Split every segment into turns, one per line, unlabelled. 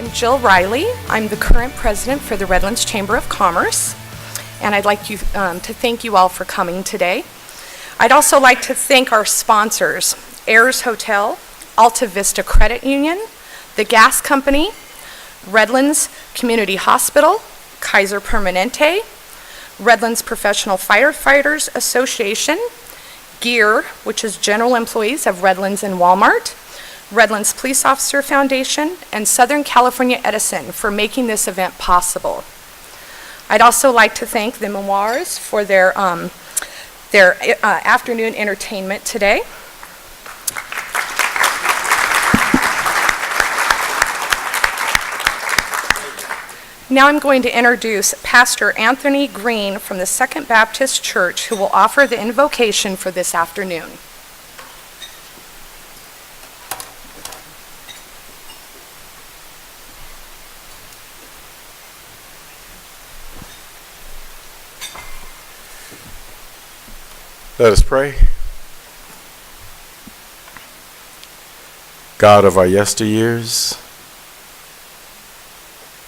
I'm Jill Riley. I'm the current president for the Redlands Chamber of Commerce, and I'd like to thank you all for coming today. I'd also like to thank our sponsors, Ayers Hotel, Alta Vista Credit Union, the Gas Company, Redlands Community Hospital, Kaiser Permanente, Redlands Professional Firefighters Association, GEAR, which is General Employees of Redlands and Walmart, Redlands Police Officer Foundation, and Southern California Edison for making this event possible. I'd also like to thank the Memoirs for their afternoon entertainment today. Now I'm going to introduce Pastor Anthony Green from the Second Baptist Church, who will offer the invocation for this afternoon.
Let us pray. God of our yesteryears,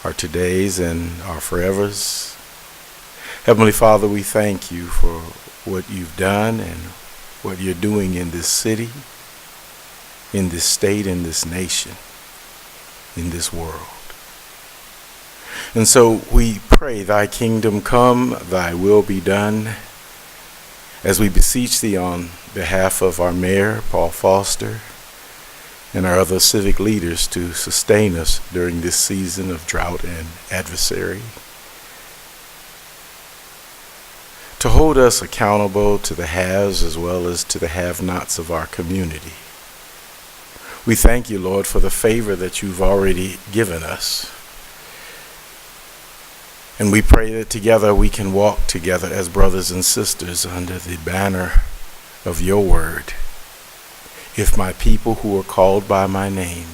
our todays and our forevers, Heavenly Father, we thank you for what you've done and what you're doing in this city, in this state, in this nation, in this world. And so we pray, thy kingdom come, thy will be done, as we beseech thee on behalf of our mayor, Paul Foster, and our other civic leaders to sustain us during this season of drought and adversary, to hold us accountable to the haves as well as to the have-nots of our community. We thank you, Lord, for the favor that you've already given us. And we pray that together we can walk together as brothers and sisters under the banner of your word. If my people who are called by my name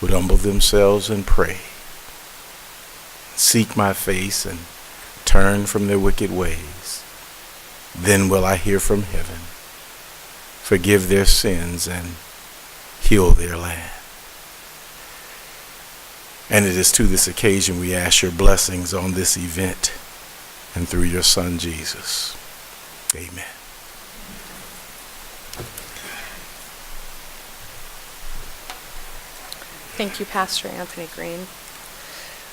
would humble themselves and pray, seek my face and turn from their wicked ways, then will I hear from heaven, forgive their sins and heal their land. And it is to this occasion we ask your blessings on this event and through your Son, Jesus. Amen.
Thank you, Pastor Anthony Green.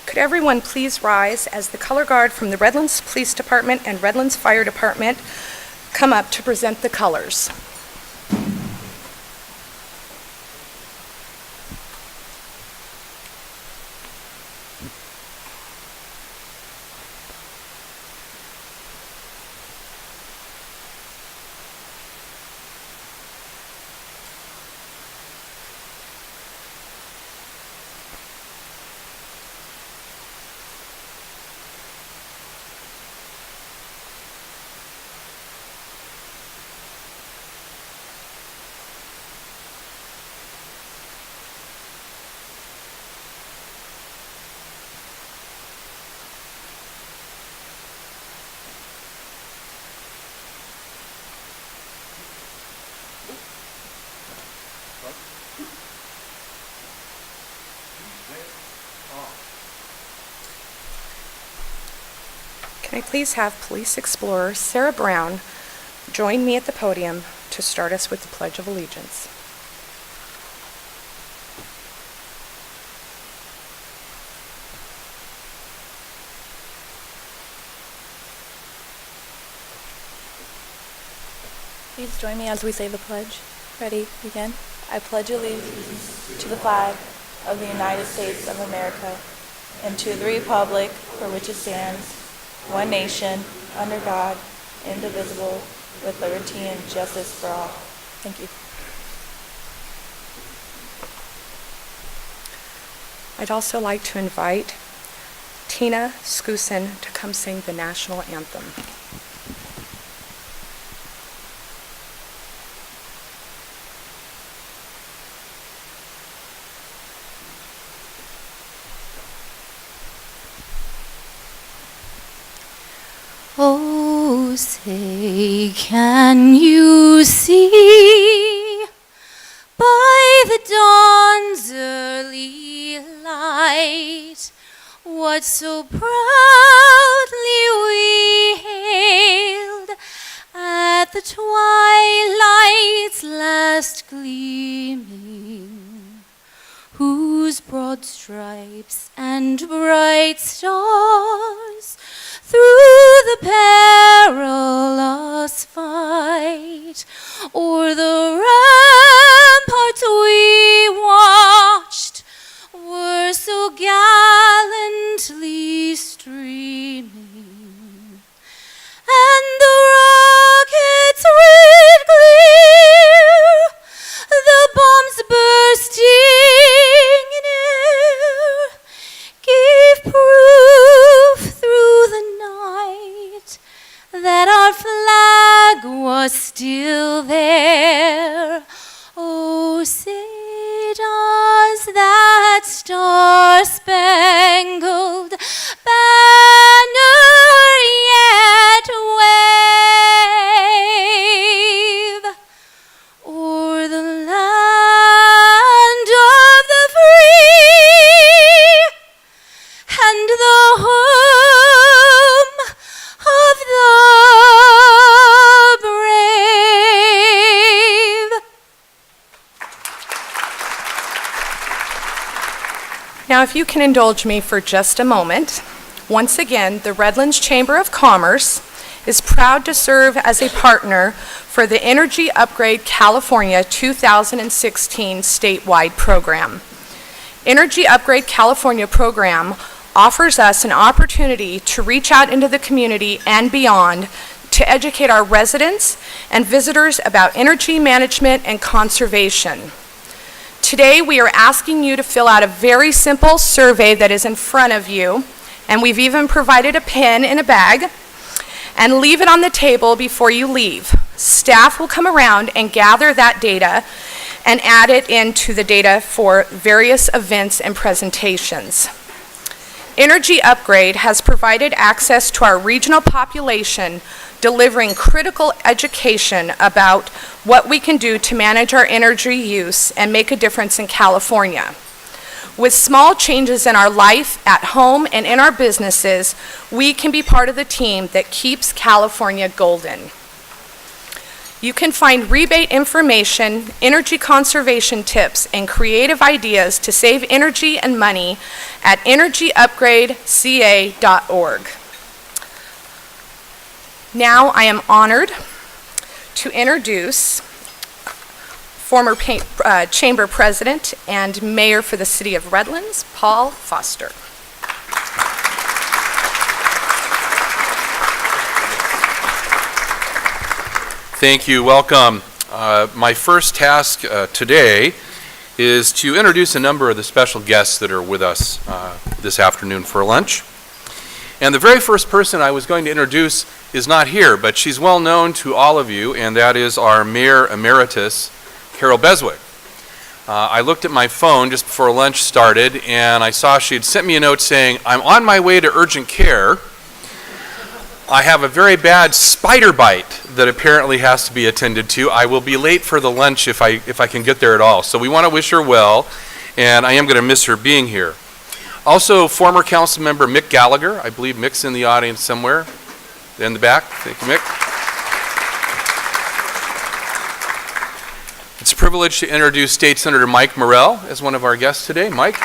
Could everyone please rise as the color guard from the Redlands Police Department and Redlands Fire Department come up to present the colors. Can I please have Police Explorer Sarah Brown join me at the podium to start us with the Pledge of Allegiance.
Please join me as we say the pledge. Ready, begin. I pledge allegiance to the flag of the United States of America and to the republic for which it stands, one nation, under God, indivisible, with liberty and justice for all. Thank you.
I'd also like to invite Tina Skusin to come sing the national anthem.
Oh, say, can you see by the dawn's early light that so proudly we hailed at the twilight's last gleaming, whose broad stripes and bright stars through the perilous fight o'er the ramparts we watched were so gallantly streaming, and the rockets red clear, the bombs bursting in air, gave proof through the night that our flag was still there. Oh, say does that star-spangled banner yet wave o'er the land of the free and the home of the brave.
Now, if you can indulge me for just a moment, once again, the Redlands Chamber of Commerce is proud to serve as a partner for the Energy Upgrade California 2016 statewide program. Energy Upgrade California program offers us an opportunity to reach out into the community and beyond to educate our residents and visitors about energy management and conservation. Today, we are asking you to fill out a very simple survey that is in front of you, and we've even provided a pen in a bag, and leave it on the table before you leave. Staff will come around and gather that data and add it into the data for various events and presentations. Energy Upgrade has provided access to our regional population, delivering critical education about what we can do to manage our energy use and make a difference in California. With small changes in our life, at home, and in our businesses, we can be part of the team that keeps California golden. You can find rebate information, energy conservation tips, and creative ideas to save energy and money at energyupgradeca.org. Now I am honored to introduce former Chamber President and Mayor for the City of Redlands, Paul Foster.
Thank you. Welcome. My first task today is to introduce a number of the special guests that are with us this afternoon for lunch. And the very first person I was going to introduce is not here, but she's well known to all of you, and that is our Mayor Emeritus, Carol Beswick. I looked at my phone just before lunch started, and I saw she had sent me a note saying, "I'm on my way to urgent care. I have a very bad spider bite that apparently has to be attended to. I will be late for the lunch if I can get there at all." So we want to wish her well, and I am going to miss her being here. Also, former council member Mick Gallagher. I believe Mick's in the audience somewhere in the back. Thank you, Mick. It's a privilege to introduce State Senator Mike Morrell as one of our guests today. Mike.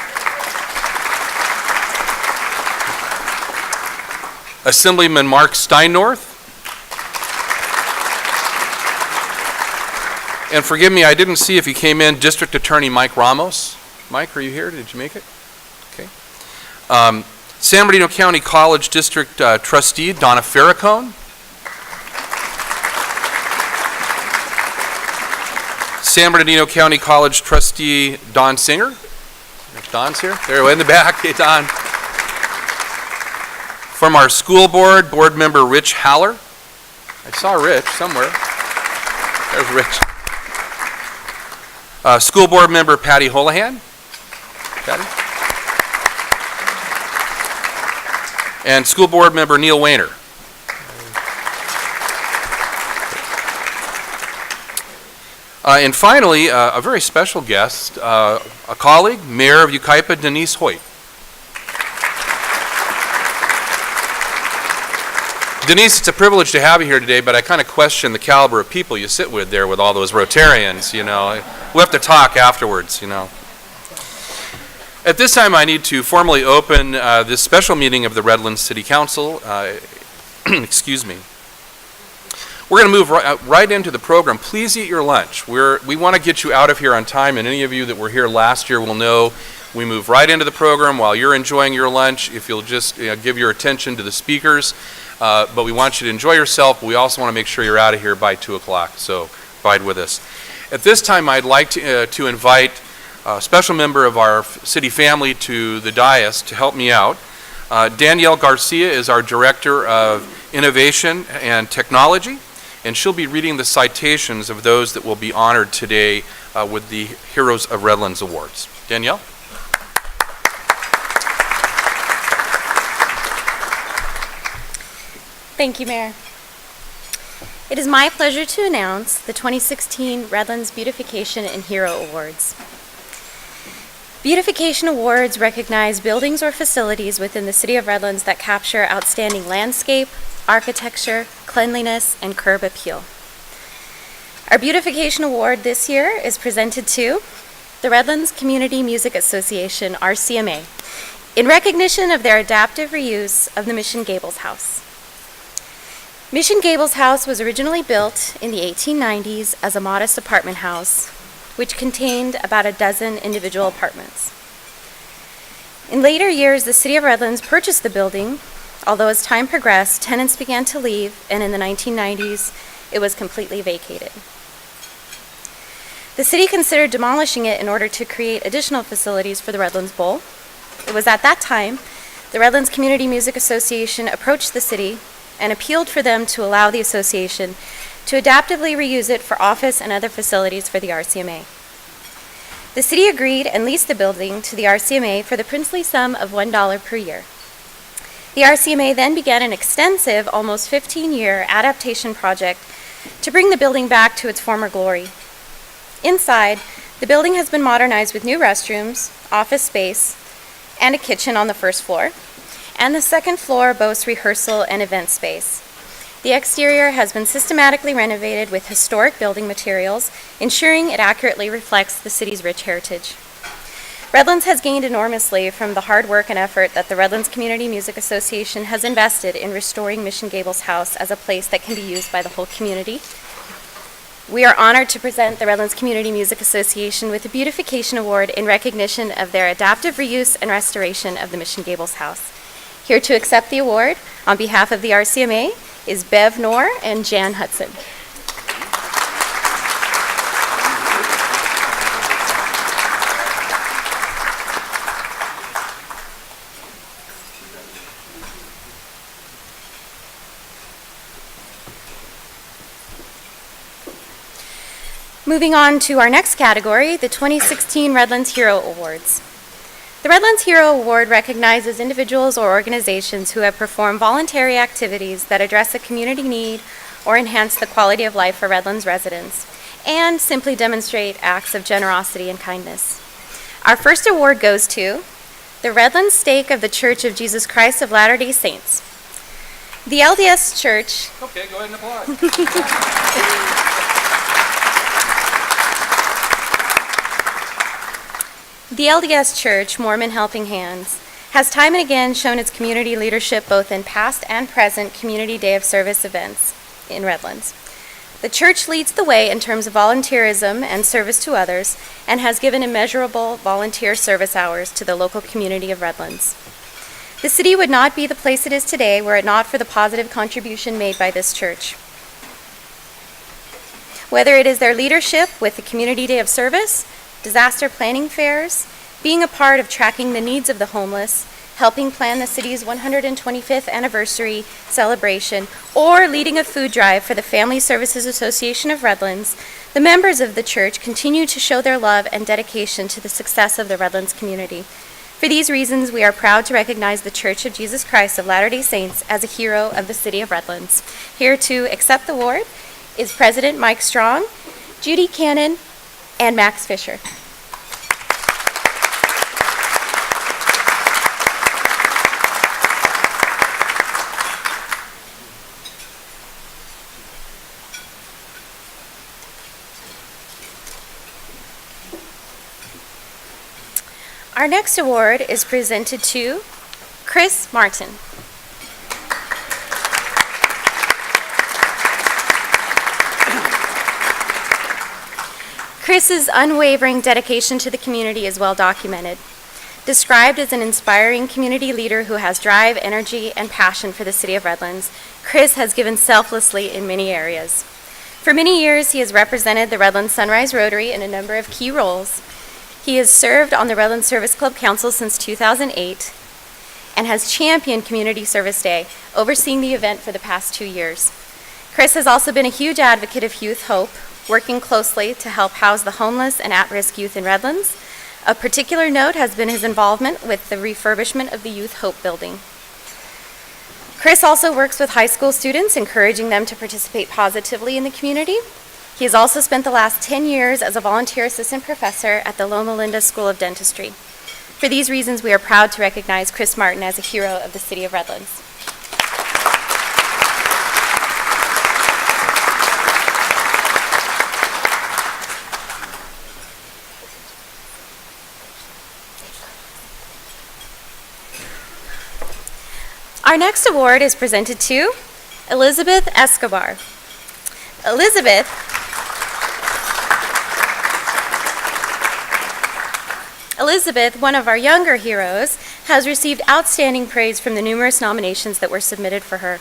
Assemblyman Mark Steinnorth. And forgive me, I didn't see if he came in, District Attorney Mike Ramos. Mike, are you here? Did you make it? Okay. San Bernardino County College District Trustee Donna Farracone. San Bernardino County College Trustee Don Singer. Don's here. There, in the back. Hey, Don. From our school board, board member Rich Haller. I saw Rich somewhere. There's Rich. School board member Patty Holohan. Patty. And school board member Neil Wayner. And finally, a very special guest, a colleague, Mayor of Yucaipa, Denise Hoyt. Denise, it's a privilege to have you here today, but I kind of question the caliber of people you sit with there with all those Rotarians, you know. We'll have to talk afterwards, you know. At this time, I need to formally open this special meeting of the Redlands City Council. Excuse me. We're going to move right into the program. Please eat your lunch. We want to get you out of here on time, and any of you that were here last year will know we move right into the program while you're enjoying your lunch. If you'll just give your attention to the speakers, but we want you to enjoy yourself. But we also want to make sure you're out of here by 2 o'clock, so abide with us. At this time, I'd like to invite a special member of our city family to the dais to help me out. Danielle Garcia is our Director of Innovation and Technology, and she'll be reading the citations of those that will be honored today with the Heroes of Redlands Awards. Danielle?
Thank you, Mayor. It is my pleasure to announce the 2016 Redlands Beautification and Hero Awards. Beautification Awards recognize buildings or facilities within the City of Redlands that capture outstanding landscape, architecture, cleanliness, and curb appeal. Our Beautification Award this year is presented to the Redlands Community Music Association, RCMA, in recognition of their adaptive reuse of the Mission Gables House. Mission Gables House was originally built in the 1890s as a modest apartment house, which contained about a dozen individual apartments. In later years, the City of Redlands purchased the building, although as time progressed, tenants began to leave, and in the 1990s, it was completely vacated. The city considered demolishing it in order to create additional facilities for the Redlands Bowl. It was at that time the Redlands Community Music Association approached the city and appealed for them to allow the association to adaptively reuse it for office and other facilities for the RCMA. The city agreed and leased the building to the RCMA for the princely sum of $1 per year. The RCMA then began an extensive, almost 15-year adaptation project to bring the building back to its former glory. Inside, the building has been modernized with new restrooms, office space, and a kitchen on the first floor, and the second floor boasts rehearsal and event space. The exterior has been systematically renovated with historic building materials, ensuring it accurately reflects the city's rich heritage. Redlands has gained enormously from the hard work and effort that the Redlands Community Music Association has invested in restoring Mission Gables House as a place that can be used by the whole community. We are honored to present the Redlands Community Music Association with the Beautification Award in recognition of their adaptive reuse and restoration of the Mission Gables House. Here to accept the award on behalf of the RCMA is Bev Knorr and Jan Hudson. Moving on to our next category, the 2016 Redlands Hero Awards. The Redlands Hero Award recognizes individuals or organizations who have performed voluntary activities that address a community need or enhance the quality of life for Redlands residents, and simply demonstrate acts of generosity and kindness. Our first award goes to the Redlands Stake of the Church of Jesus Christ of Latter-day Saints. The LDS Church...
Okay, go ahead and applaud.
The LDS Church, Mormon Helping Hands, has time and again shown its community leadership both in past and present Community Day of Service events in Redlands. The church leads the way in terms of volunteerism and service to others and has given immeasurable volunteer service hours to the local community of Redlands. The city would not be the place it is today were it not for the positive contribution made by this church. Whether it is their leadership with the Community Day of Service, disaster planning fairs, being a part of tracking the needs of the homeless, helping plan the city's 125th anniversary celebration, or leading a food drive for the Family Services Association of Redlands, the members of the church continue to show their love and dedication to the success of the Redlands community. For these reasons, we are proud to recognize the Church of Jesus Christ of Latter-day Saints as a hero of the city of Redlands. Here to accept the award is President Mike Strong, Judy Cannon, and Max Fisher. Our next award is presented to Chris Martin. Chris's unwavering dedication to the community is well documented. Described as an inspiring community leader who has drive, energy, and passion for the city of Redlands, Chris has given selflessly in many areas. For many years, he has represented the Redlands Sunrise Rotary in a number of key roles. He has served on the Redlands Service Club Council since 2008 and has championed Community Service Day, overseeing the event for the past 2 years. Chris has also been a huge advocate of Youth Hope, working closely to help house the homeless and at-risk youth in Redlands. Of particular note has been his involvement with the refurbishment of the Youth Hope building. Chris also works with high school students, encouraging them to participate positively in the community. He has also spent the last 10 years as a volunteer assistant professor at the Loma Linda School of Dentistry. For these reasons, we are proud to recognize Chris Martin as a hero of the city of Redlands. Our next award is presented to Elizabeth Escobar. Elizabeth, one of our younger heroes, has received outstanding praise from the numerous nominations that were submitted for her.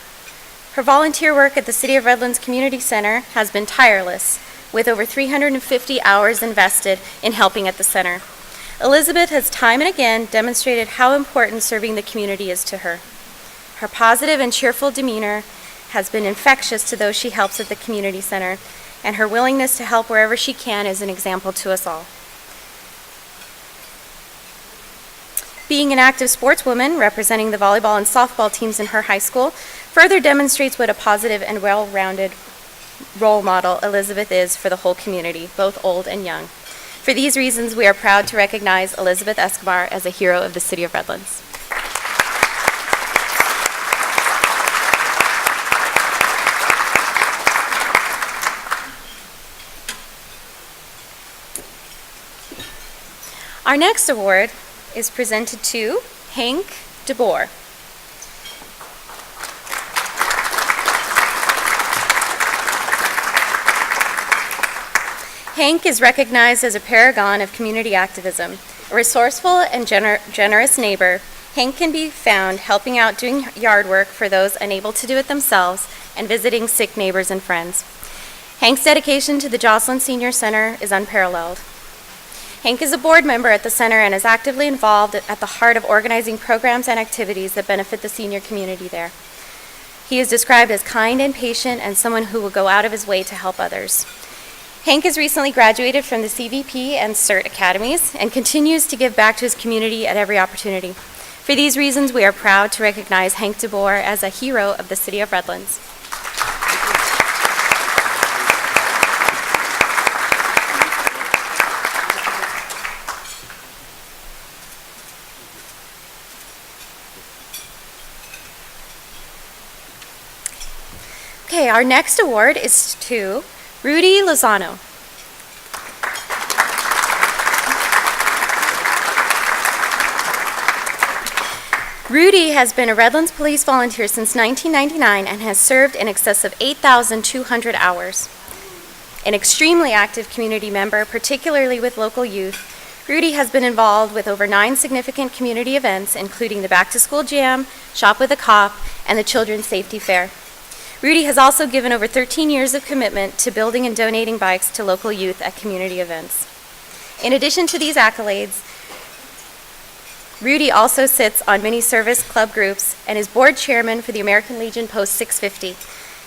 Her volunteer work at the City of Redlands Community Center has been tireless, with over 350 hours invested in helping at the center. Elizabeth has time and again demonstrated how important serving the community is to her. Her positive and cheerful demeanor has been infectious to those she helps at the community center, and her willingness to help wherever she can is an example to us all. Being an active sportswoman representing the volleyball and softball teams in her high school further demonstrates what a positive and well-rounded role model Elizabeth is for the whole community, both old and young. For these reasons, we are proud to recognize Elizabeth Escobar as a hero of the city of Redlands. Our next award is presented to Hank DeBoer. Hank is recognized as a paragon of community activism. A resourceful and generous neighbor, Hank can be found helping out doing yard work for those unable to do it themselves and visiting sick neighbors and friends. Hank's dedication to the Joslyn Senior Center is unparalleled. Hank is a board member at the center and is actively involved at the heart of organizing programs and activities that benefit the senior community there. He is described as kind and patient and someone who will go out of his way to help others. Hank has recently graduated from the CVP and CERT academies and continues to give back to his community at every opportunity. For these reasons, we are proud to recognize Hank DeBoer as a hero of the city of Redlands. Okay, our next award is to Rudy Lozano. Rudy has been a Redlands police volunteer since 1999 and has served in excess of 8,200 hours. An extremely active community member, particularly with local youth, Rudy has been involved with over 9 significant community events, including the Back to School Jam, Shop with a Cop, and the Children's Safety Fair. Rudy has also given over 13 years of commitment to building and donating bikes to local youth at community events. In addition to these accolades, Rudy also sits on many service club groups and is board chairman for the American Legion Post 650.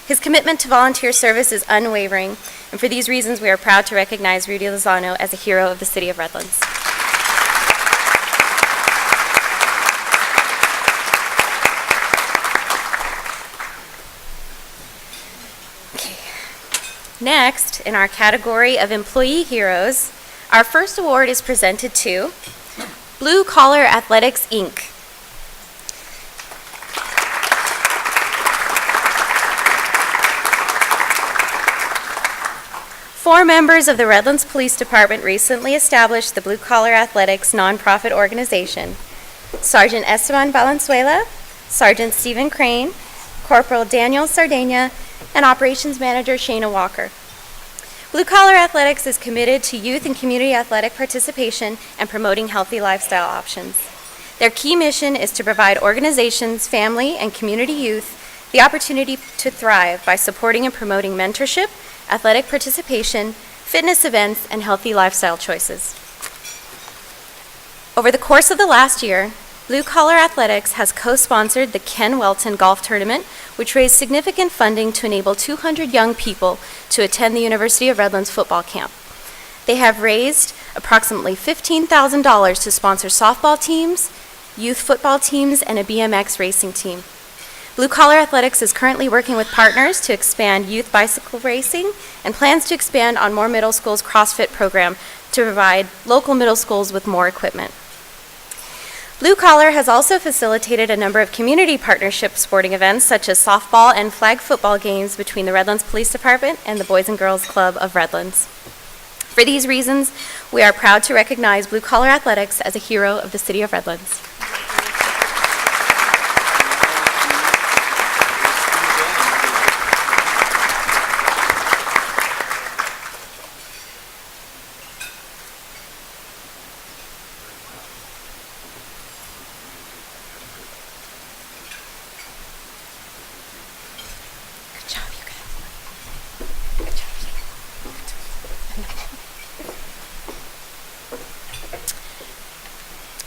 His commitment to volunteer service is unwavering, and for these reasons we are proud to recognize Rudy Lozano as a hero of the city of Redlands. Next, in our category of employee heroes, our first award is presented to Blue Collar Athletics, Inc. 4 members of the Redlands Police Department recently established the Blue Collar Athletics nonprofit organization. Sergeant Esteban Valenzuela, Sergeant Stephen Crane, Corporal Daniel Sardegna, and Operations Manager Shayna Walker. Blue Collar Athletics is committed to youth and community athletic participation and promoting healthy lifestyle options. Their key mission is to provide organizations, family, and community youth the opportunity to thrive by supporting and promoting mentorship, athletic participation, fitness events, and healthy lifestyle choices. Over the course of the last year, Blue Collar Athletics has co-sponsored the Ken Welton Golf Tournament, which raised significant funding to enable 200 young people to attend the University of Redlands football camp. They have raised approximately $15,000 to sponsor softball teams, youth football teams, and a BMX racing team. Blue Collar Athletics is currently working with partners to expand youth bicycle racing and plans to expand on More Middle School's CrossFit program to provide local middle schools with more equipment. Blue Collar has also facilitated a number of community partnership sporting events such as softball and flag football games between the Redlands Police Department and the Boys and Girls Club of Redlands. For these reasons, we are proud to recognize Blue Collar Athletics as a hero of the City of Redlands.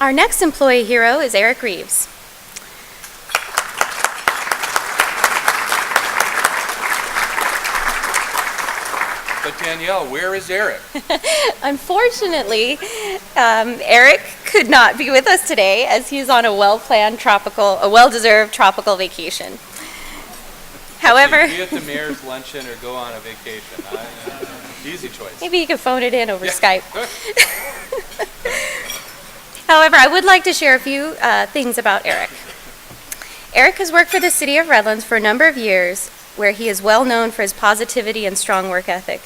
Our next employee hero is Eric Reeves.
But Danielle, where is Eric?
Unfortunately, Eric could not be with us today as he's on a well-deserved tropical vacation. However,
Be at the mayor's luncheon or go on a vacation. Easy choice.
maybe you can phone it in over
Yeah.
Skype. However, I would like to share a few things about Eric. Eric has worked for the City of Redlands for a number of years, where he is well known for his positivity and strong work ethic.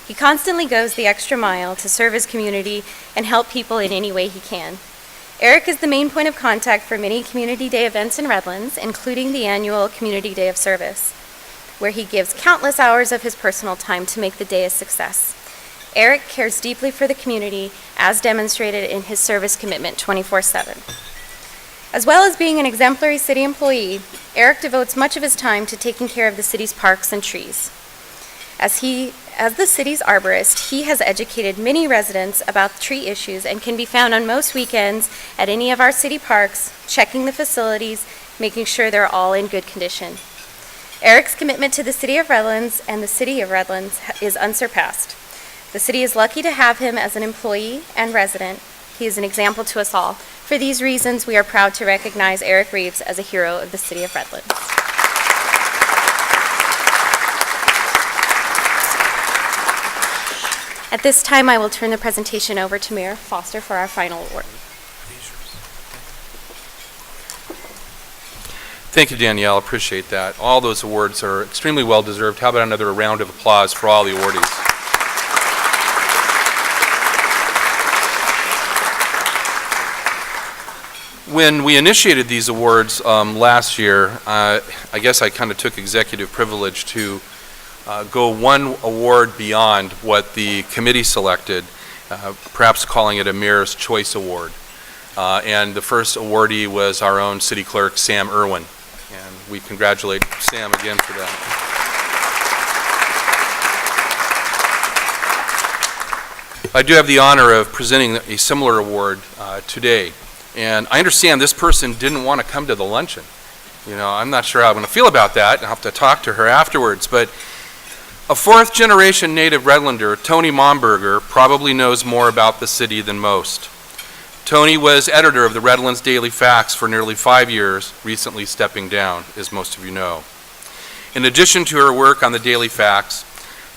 He constantly goes the extra mile to serve his community and help people in any way he can. Eric is the main point of contact for many Community Day events in Redlands, including the annual Community Day of Service, where he gives countless hours of his personal time to make the day a success. Eric cares deeply for the community, as demonstrated in his service commitment 24/7. As well as being an exemplary city employee, Eric devotes much of his time to taking care of the city's parks and trees. As the city's arborist, he has educated many residents about tree issues and can be found on most weekends at any of our city parks, checking the facilities, making sure they're all in good condition. Eric's commitment to the City of Redlands and the City of Redlands is unsurpassed. The city is lucky to have him as an employee and resident. He is an example to us all. For these reasons, we are proud to recognize Eric Reeves as a hero of the City of Redlands. At this time, I will turn the presentation over to Mayor Foster for our final award.
Thank you, Danielle. Appreciate that. All those awards are extremely well deserved. How about another round of applause for all the awardees? When we initiated these awards last year, I guess I kind of took executive privilege to go one award beyond what the committee selected, perhaps calling it a Mayor's Choice Award. And the first awardee was our own city clerk, Sam Irwin. And we congratulate Sam again for that. I do have the honor of presenting a similar award today. And I understand this person didn't want to come to the luncheon. You know, I'm not sure how I'm going to feel about that. I'll have to talk to her afterwards. But a fourth-generation native Redlander, Tony Momberger, probably knows more about the city than most. Tony was editor of the Redlands Daily Facts for nearly 5 years, recently stepping down, as most of you know. In addition to her work on the Daily Facts,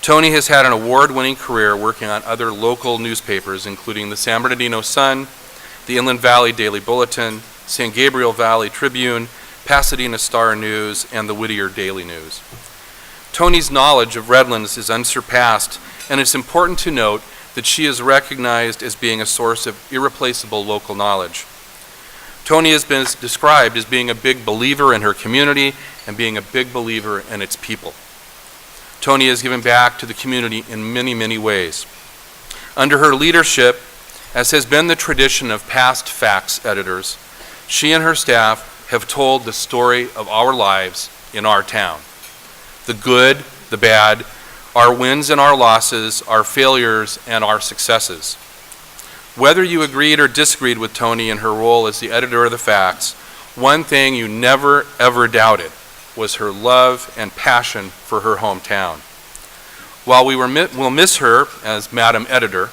Tony has had an award-winning career working on other local newspapers, including the San Bernardino Sun, the Inland Valley Daily Bulletin, San Gabriel Valley Tribune, Pasadena Star News, and the Whittier Daily News. Tony's knowledge of Redlands is unsurpassed, and it's important to note that she is recognized as being a source of irreplaceable local knowledge. Tony has been described as being a big believer in her community and being a big believer in its people. Tony has given back to the community in many, many ways. Under her leadership, as has been the tradition of past facts editors, she and her staff have told the story of our lives in our town. The good, the bad, our wins and our losses, our failures and our successes. Whether you agreed or disagreed with Tony in her role as the editor of the facts, one thing you never ever doubted was her love and passion for her hometown. While we'll miss her as Madam Editor,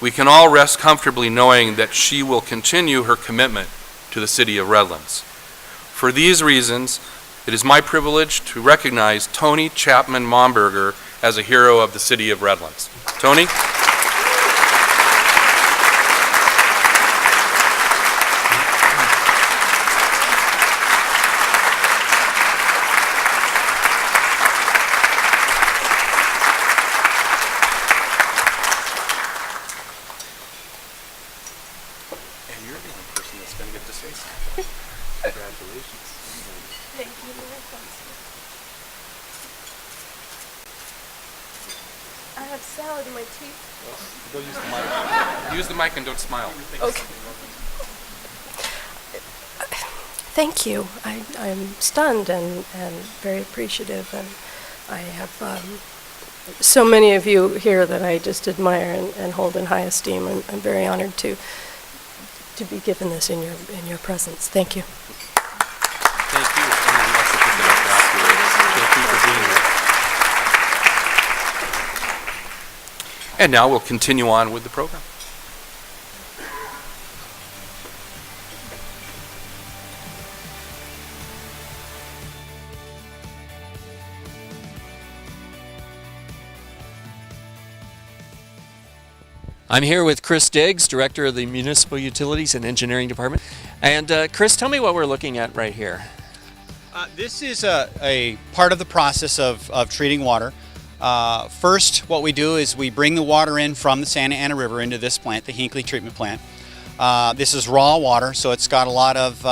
we can all rest comfortably knowing that she will continue her commitment to the city of Redlands. For these reasons, it is my privilege to recognize Tony Chapman Momberger as a hero of the city of Redlands. Tony?
I have salad in my teeth.
Go use the mic. Use the mic and don't smile.
Okay.
Thank you. I'm stunned and very appreciative, and I have so many of you here that I just admire and hold in high esteem. I'm very honored to be given this in your presence. Thank you.
Thank you. And also pick it up afterwards. Thank you for being here. And now we'll continue on with the program.
I'm here with Chris Diggs, Director of the Municipal Utilities and Engineering Department. And Chris, tell me what we're looking at right here.
This is a part of the process of treating water. First, what we do is we bring the water in from the Santa Ana River into this plant, the Hinckley Treatment Plant. This is raw water, so it's got a lot of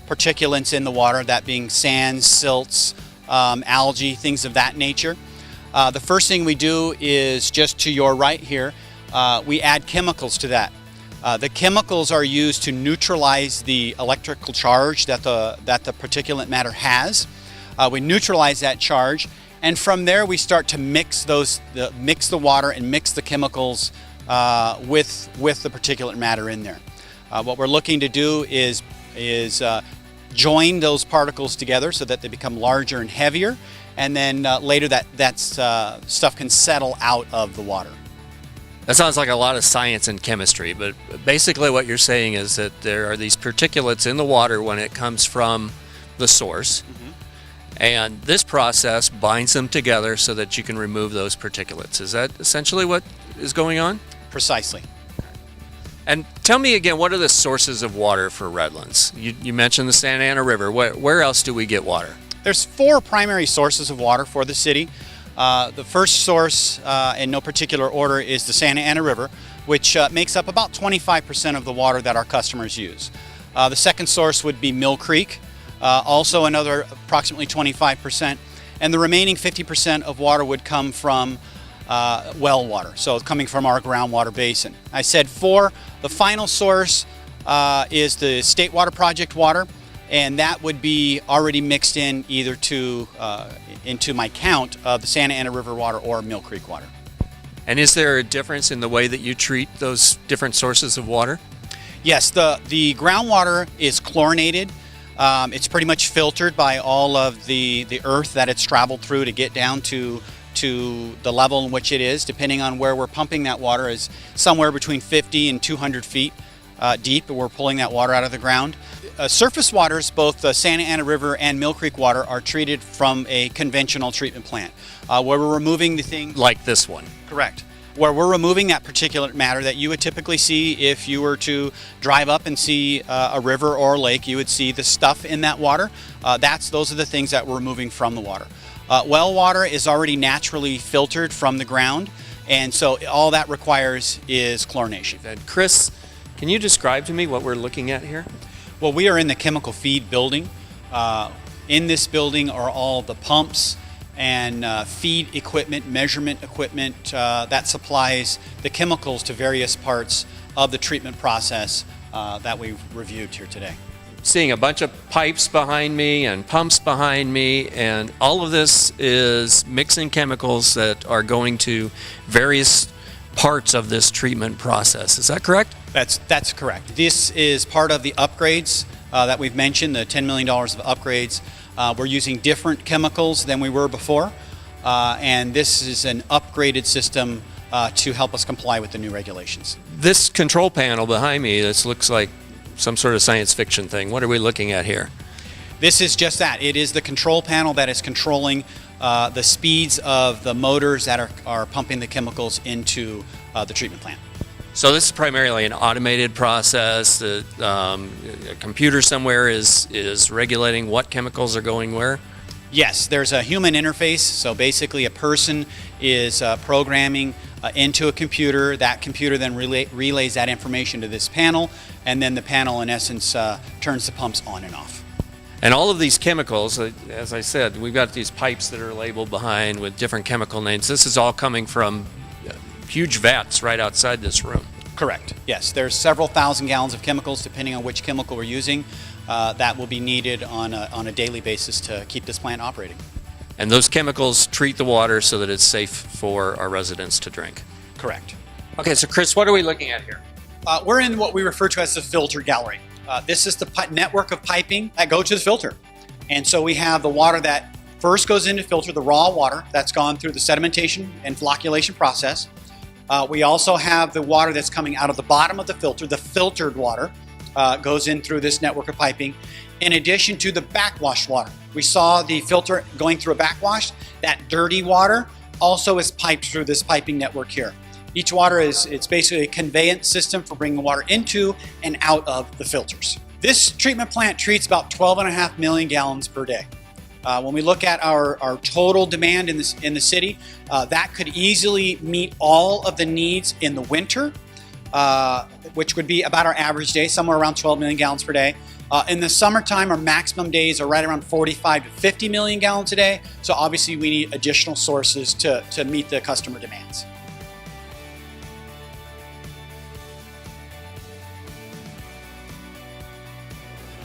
particulates in the water, that being sands, silts, algae, things of that nature. The first thing we do is just to your right here, we add chemicals to that. The chemicals are used to neutralize the electrical charge that the particulate matter has. We neutralize that charge, and from there we start to mix the water and mix the chemicals with the particulate matter in there. What we're looking to do is join those particles together so that they become larger and heavier, and then later that stuff can settle out of the water.
That sounds like a lot of science and chemistry, but basically what you're saying is that there are these particulates in the water when it comes from the source, and this process binds them together so that you can remove those particulates. Is that essentially what is going on?
Precisely.
And tell me again, what are the sources of water for Redlands? You mentioned the Santa Ana River. Where else do we get water?
There's 4 primary sources of water for the city. The first source, in no particular order, is the Santa Ana River, which makes up about 25% of the water that our customers use. The second source would be Mill Creek, also another approximately 25%, and the remaining 50% of water would come from well water, so coming from our groundwater basin. I said 4. The final source is the State Water Project water, and that would be already mixed in either into my count of the Santa Ana River water or Mill Creek water.
And is there a difference in the way that you treat those different sources of water?
Yes, the groundwater is chlorinated. It's pretty much filtered by all of the earth that it's traveled through to get down to the level in which it is, depending on where we're pumping that water, is somewhere between 50 and 200 feet deep, but we're pulling that water out of the ground. Surface waters, both the Santa Ana River and Mill Creek water, are treated from a conventional treatment plant, where we're removing the thing...
Like this one?
Correct. Where we're removing that particulate matter that you would typically see if you were to drive up and see a river or a lake. You would see the stuff in that water. Those are the things that we're removing from the water. Well water is already naturally filtered from the ground, and so all that requires is chlorination.
And Chris, can you describe to me what we're looking at here?
Well, we are in the chemical feed building. In this building are all the pumps and feed equipment, measurement equipment that supplies the chemicals to various parts of the treatment process that we've reviewed here today.
Seeing a bunch of pipes behind me and pumps behind me, and all of this is mixing chemicals that are going to various parts of this treatment process. Is that correct?
That's correct. This is part of the upgrades that we've mentioned, the $10 million of upgrades. We're using different chemicals than we were before, and this is an upgraded system to help us comply with the new regulations.
This control panel behind me, this looks like some sort of science fiction thing. What are we looking at here?
This is just that. It is the control panel that is controlling the speeds of the motors that are pumping the chemicals into the treatment plant.
So this is primarily an automated process. A computer somewhere is regulating what chemicals are going where?
Yes, there's a human interface. So basically a person is programming into a computer. That computer then relays that information to this panel, and then the panel in essence turns the pumps on and off.
And all of these chemicals, as I said, we've got these pipes that are labeled behind with different chemical names. This is all coming from huge vats right outside this room.
Correct. Yes, there's several thousand gallons of chemicals, depending on which chemical we're using, that will be needed on a daily basis to keep this plant operating.
And those chemicals treat the water so that it's safe for our residents to drink.
Correct.
Okay, so Chris, what are we looking at here?
We're in what we refer to as the filter gallery. This is the network of piping that go to the filter. And so we have the water that first goes into filter, the raw water that's gone through the sedimentation and flocculation process. We also have the water that's coming out of the bottom of the filter, the filtered water, goes in through this network of piping, in addition to the backwash water. We saw the filter going through a backwash. That dirty water also is piped through this piping network here. Each water it's basically a conveyance system for bringing water into and out of the filters. This treatment plant treats about 12.5 million gallons per day. When we look at our total demand in the city, that could easily meet all of the needs in the winter, which would be about our average day, somewhere around 12 million gallons per day. In the summertime, our maximum days are right around 45 to 50 million gallons a day. So obviously we need additional sources to meet the customer demands.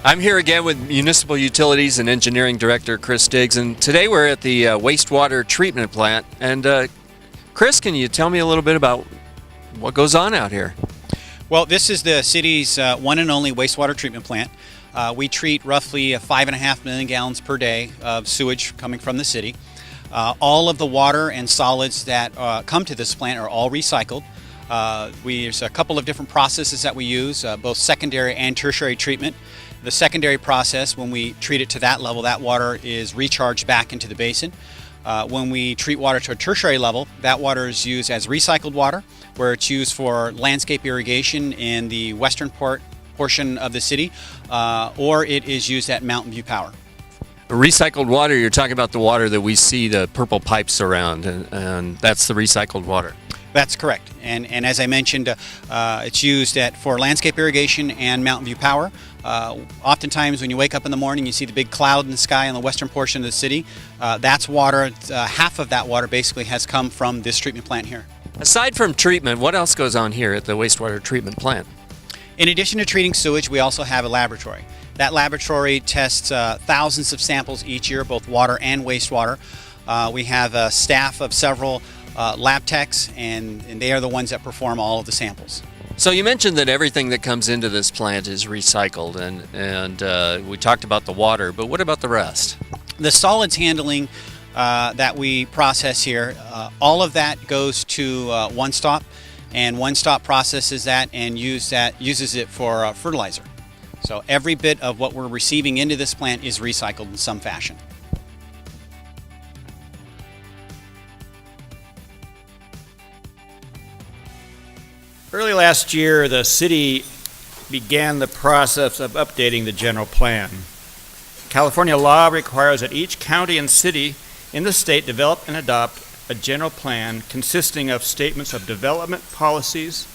I'm here again with Municipal Utilities and Engineering Director Chris Diggs, and today we're at the wastewater treatment plant. And Chris, can you tell me a little bit about what goes on out here?
Well, this is the city's one and only wastewater treatment plant. We treat roughly 5.5 million gallons per day of sewage coming from the city. All of the water and solids that come to this plant are all recycled. There's a couple of different processes that we use, both secondary and tertiary treatment. The secondary process, when we treat it to that level, that water is recharged back into the basin. When we treat water to a tertiary level, that water is used as recycled water, where it's used for landscape irrigation in the western portion of the city, or it is used at Mountain View Power.
Recycled water, you're talking about the water that we see the purple pipes around, and that's the recycled water.
That's correct. And as I mentioned, it's used for landscape irrigation and Mountain View Power. Oftentimes when you wake up in the morning, you see the big cloud in the sky in the western portion of the city. That's water. Half of that water basically has come from this treatment plant here.
Aside from treatment, what else goes on here at the wastewater treatment plant?
In addition to treating sewage, we also have a laboratory. That laboratory tests thousands of samples each year, both water and wastewater. We have a staff of several lab techs, and they are the ones that perform all of the samples.
So you mentioned that everything that comes into this plant is recycled, and we talked about the water, but what about the rest?
The solids handling that we process here, all of that goes to One Stop, and One Stop processes that and uses it for fertilizer. So every bit of what we're receiving into this plant is recycled in some fashion.
Early last year, the city began the process of updating the general plan. California law requires that each county and city in the state develop and adopt a general plan consisting of statements of development policies,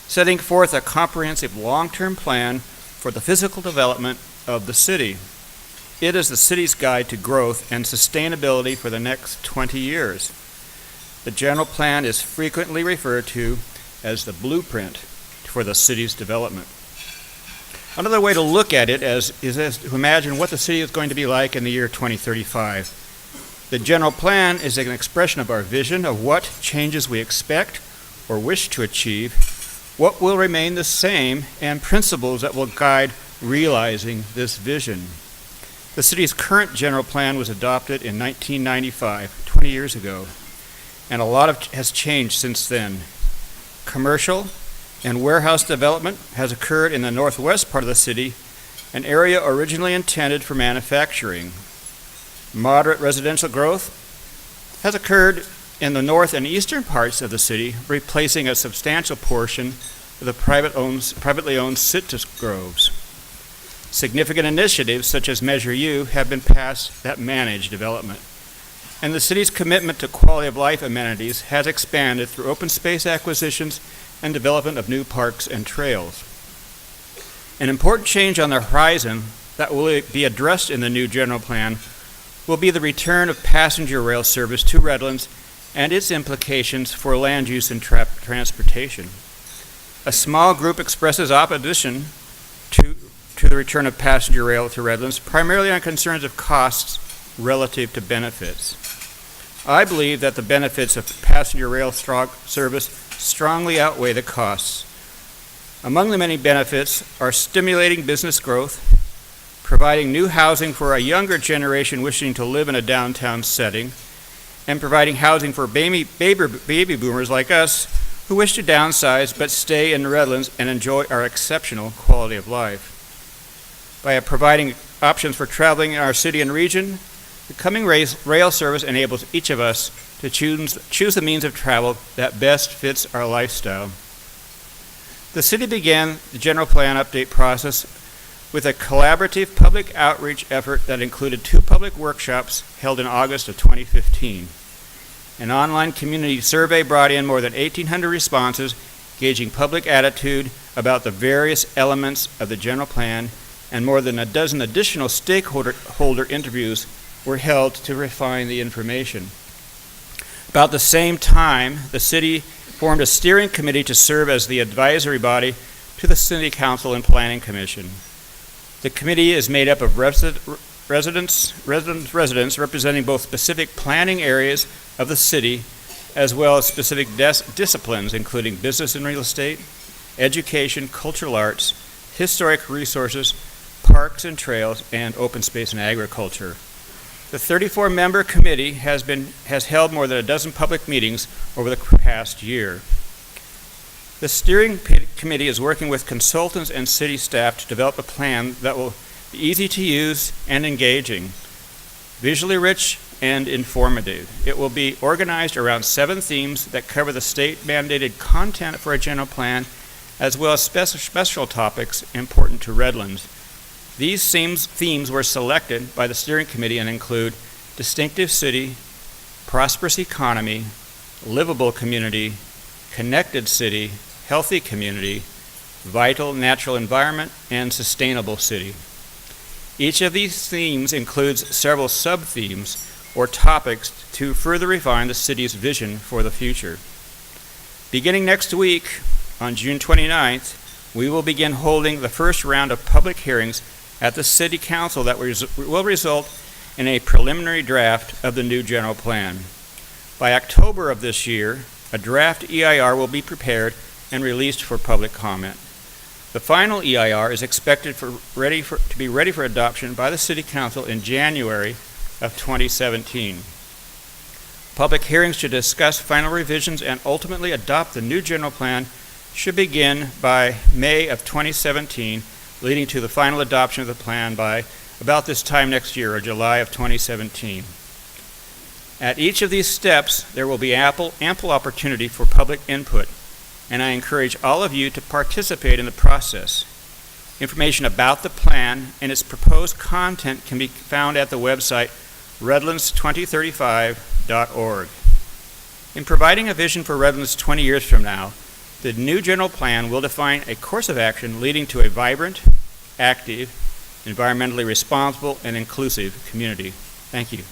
setting forth a comprehensive long-term plan for the physical development of the city. It is the city's guide to growth and sustainability for the next 20 years. The general plan is frequently referred to as the blueprint for the city's development. Another way to look at it is to imagine what the city is going to be like in the year 2035. The general plan is an expression of our vision of what changes we expect or wish to achieve, what will remain the same, and principles that will guide realizing this vision. The city's current general plan was adopted in 1995, 20 years ago, and a lot has changed since then. Commercial and warehouse development has occurred in the northwest part of the city, an area originally intended for manufacturing. Moderate residential growth has occurred in the north and eastern parts of the city, replacing a substantial portion of the privately owned citrus groves. Significant initiatives such as Measure U have been passed that manage development. And the city's commitment to quality of life amenities has expanded through open space acquisitions and development of new parks and trails. An important change on the horizon that will be addressed in the new general plan will be the return of passenger rail service to Redlands and its implications for land use and transportation. A small group expresses opposition to the return of passenger rail to Redlands, primarily on concerns of costs relative to benefits. I believe that the benefits of passenger rail service strongly outweigh the costs. Among the many benefits are stimulating business growth, providing new housing for a younger generation wishing to live in a downtown setting, and providing housing for baby boomers like us who wish to downsize but stay in Redlands and enjoy our exceptional quality of life. By providing options for traveling in our city and region, the coming rail service enables each of us to choose the means of travel that best fits our lifestyle. The city began the general plan update process with a collaborative public outreach effort that included 2 public workshops held in August of 2015. An online community survey brought in more than 1,800 responses, gauging public attitude about the various elements of the general plan, and more than a dozen additional stakeholder interviews were held to refine the information. About the same time, the city formed a steering committee to serve as the advisory body to the City Council and Planning Commission. The committee is made up of residents representing both specific planning areas of the city as well as specific disciplines including business and real estate, education, cultural arts, historic resources, parks and trails, and open space and agriculture. The 34-member committee has held more than a dozen public meetings over the past year. The steering committee is working with consultants and city staff to develop a plan that will be easy to use and engaging, visually rich and informative. It will be organized around 7 themes that cover the state-mandated content for a general plan, as well as special topics important to Redlands. These themes were selected by the steering committee and include distinctive city, prosperous economy, livable community, connected city, healthy community, vital natural environment, and sustainable city. Each of these themes includes several sub-themes or topics to further refine the city's vision for the future. Beginning next week, on June 29th, we will begin holding the first round of public hearings at the City Council that will result in a preliminary draft of the new general plan. By October of this year, a draft EIR will be prepared and released for public comment. The final EIR is expected to be ready for adoption by the City Council in January of 2017. Public hearings to discuss final revisions and ultimately adopt the new general plan should begin by May of 2017, leading to the final adoption of the plan by about this time next year, or July of 2017. At each of these steps, there will be ample opportunity for public input, and I encourage all of you to participate in the process. Information about the plan and its proposed content can be found at the website redlands2035.org. In providing a vision for Redlands 20 years from now, the new general plan will define a course of action leading to a vibrant, active, environmentally responsible, and inclusive community. Thank you.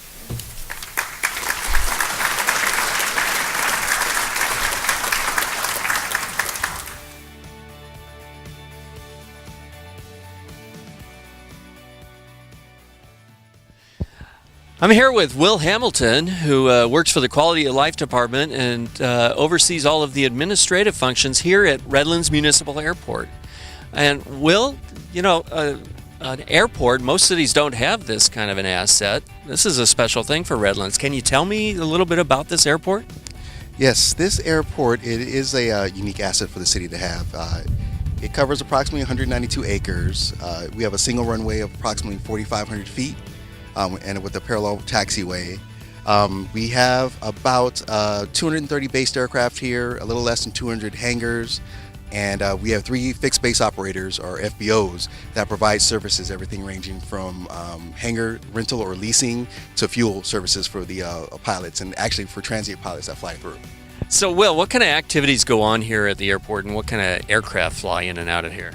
I'm here with Will Hamilton, who works for the Quality of Life Department and oversees all of the administrative functions here at Redlands Municipal Airport. And Will, you know, an airport, most cities don't have this kind of an asset. This is a special thing for Redlands. Can you tell me a little bit about this airport?
Yes, this airport, it is a unique asset for the city to have. It covers approximately 192 acres. We have a single runway of approximately 4,500 feet. And with a parallel taxiway. We have about 230 based aircraft here, a little less than 200 hangars, and we have 3 fixed base operators, or FBOs, that provide services, everything ranging from hangar rental or leasing to fuel services for the pilots, and actually for transient pilots that fly through.
So, Will, what kind of activities go on here at the airport, and what kind of aircraft fly in and out of here?